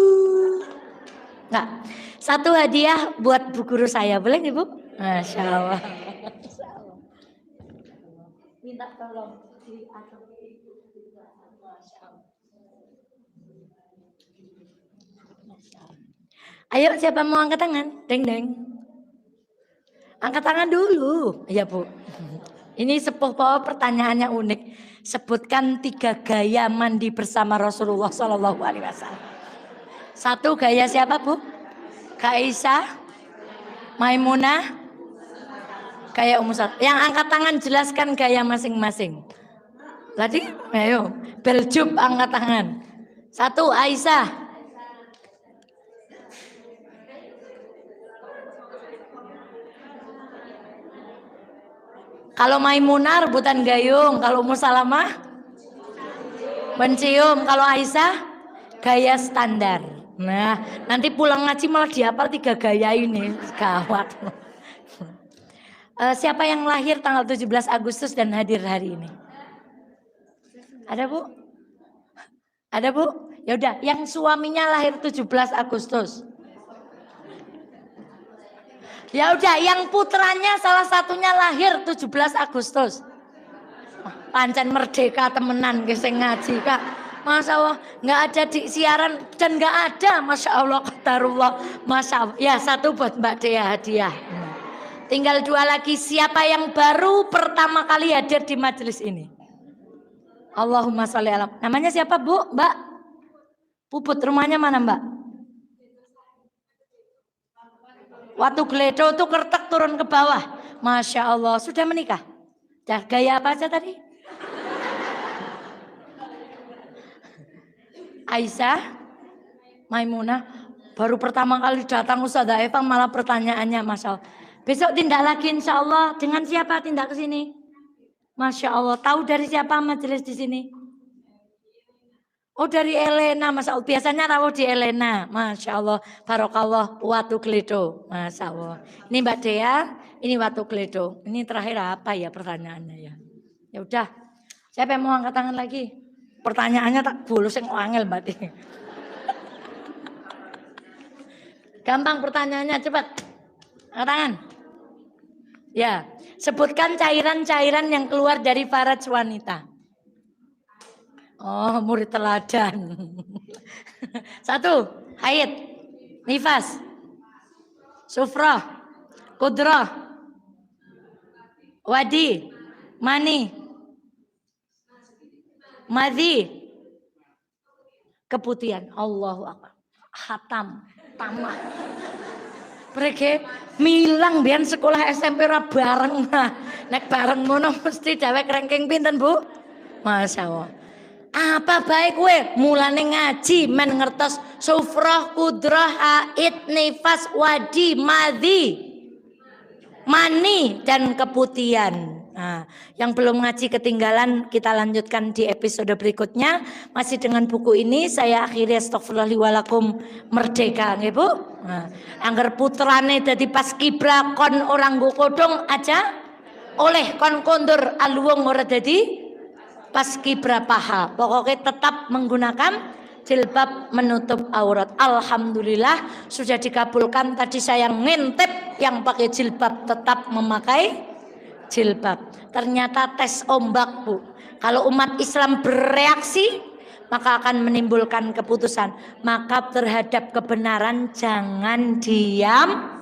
Enggak. Satu hadiah buat bu guru saya, boleh Ibu? Masya Allah. Minta tolong diatur. Ayo siapa mau angkat tangan? Deng. Angkat tangan dulu. Ya Bu. Ini sepuh bahwa pertanyaannya unik. Sebutkan 3 gaya mandi bersama Rasulullah Sallallahu Alaihi Wasallam. 1 gaya siapa Bu? Kak Aisyah, Maimunah, Gaya Ummu Salamah. Yang angkat tangan jelaskan gaya masing-masing. Tadi, ayo. Beljub angkat tangan. 1, Aisyah. Kalau Maimunah rebutan gayung, kalau Ummu Salamah mencium, kalau Aisyah gaya standar. Nah, nanti pulang ngaji malah dihafal 3 gaya ini, gawat. Siapa yang lahir tanggal 17 Agustus dan hadir hari ini? Ada Bu? Ada Bu? Ya udah, yang suaminya lahir 17 Agustus. Ya udah, yang putranya salah satunya lahir 17 Agustus. Pancen merdeka temenan sing ngaji Kak. Masya Allah, nggak ada di siaran dan nggak ada, Masya Allah, qadarullah, Masya Allah. Ya, 1 buat Mbak Dea hadiah. Tinggal 2 lagi. Siapa yang baru pertama kali hadir di majelis ini? Allahumma sholli ala. Namanya siapa Bu? Mbak Puput, rumahnya mana Mbak? Watu Gledo tuh kertek turun ke bawah. Masya Allah, sudah menikah? Gaya apa aja tadi? Aisyah, Maimunah, baru pertama kali datang Ustazah Eva malah pertanyaannya Masya Allah. Besok tindak lagi insya Allah. Dengan siapa tindak ke sini? Masya Allah, tahu dari siapa majelis di sini? Oh dari Elena, Masya Allah. Biasanya rawuh di Elena, Masya Allah. Barokallah, Watu Gledo, Masya Allah. Ini Mbak Dea, ini Watu Gledo. Ini terakhir apa ya pertanyaannya ya? Ya udah, siapa yang mau angkat tangan lagi? Pertanyaannya tak boleh sing angel Mbak Dea. Gampang pertanyaannya, cepat. Angkat tangan. Ya, sebutkan cairan-cairan yang keluar dari faraj wanita. Oh, murid teladan. 1, haid, nifas, sufrah, kudrah, wadi, mani, madhi, keputihan. Allahu akbar. Hatam, tamat. Mereka milang biyen sekolah SMP ra bareng. Nek bareng ngono mesti dhewek ranking pinten, Bu? Masya Allah. Apa baik kowe mulane ngaji men ngertos sufrah, kudrah, haid, nifas, wadi, madhi, mani dan keputihan. Nah, yang belum ngaji ketinggalan kita lanjutkan di episode berikutnya. Masih dengan buku ini saya akhiri astagfirullahaladzim merdeka nggih Bu. Nah, angger putrane dadi paskibra kon orang nggo kodong aja oleh kon kondur aluwung ora dadi paskibra paha. Pokoknya tetap menggunakan jilbab menutup aurat. Alhamdulillah sudah dikabulkan. Tadi saya ngintip yang pakai jilbab tetap memakai jilbab. Ternyata tes ombak Bu. Kalau umat Islam bereaksi maka akan menimbulkan keputusan. Maka terhadap kebenaran jangan diam,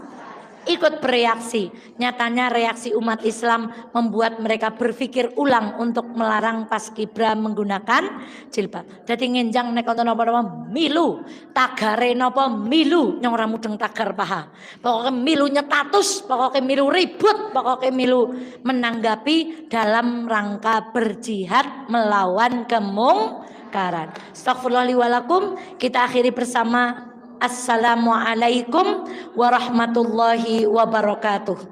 ikut bereaksi. Nyatanya reaksi umat Islam membuat mereka berpikir ulang untuk melarang paskibra menggunakan jilbab. Jadi ngenjang nek wonten apa-apa milu, tagare napa milu nyong ora mudeng tagar paha. Pokoke milu nyetatus, pokoke milu ribut, pokoke milu menanggapi dalam rangka berjihad melawan kemungkaran. Astagfirullahaladzim, kita akhiri bersama Assalamualaikum warahmatullahi wabarakatuh.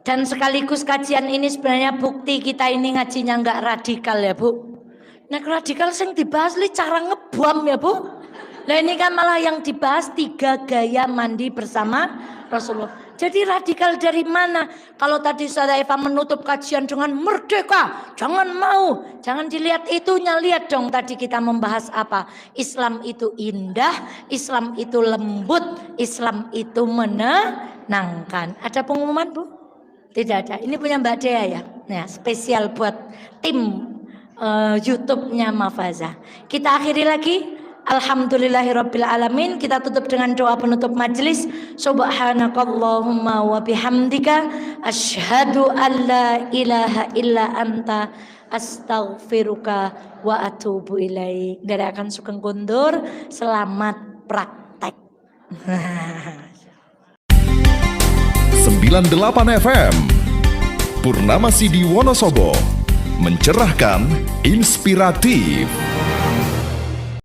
Dan sekaligus kajian ini sebenarnya bukti kita ini ngajinya nggak radikal ya Bu. Nek radikal sing dibahas li cara ngebom ya Bu. Nah ini kan malah yang dibahas 3 gaya mandi bersama Rasulullah. Jadi radikal dari mana? Kalau tadi Ustazah Eva menutup kajian dengan merdeka, jangan mau, jangan dilihat itunya, lihat dong tadi kita membahas apa? Islam itu indah, Islam itu lembut, Islam itu menenangkan. Ada pengumuman Bu? Tidak ada. Ini punya Mbak Dea ya. Nah, spesial buat tim YouTube-nya Mafaza. Kita akhiri lagi. Alhamdulillahirabbil alamin. Kita tutup dengan doa penutup majelis. Subhanakallahumma wa bihamdika asyhadu an la ilaha illa anta astaghfiruka wa atubu ilaik. Dari akan Sugeng Kundur, selamat praktek. FM. Purnama Sidi Wonosobo, mencerahkan, inspiratif.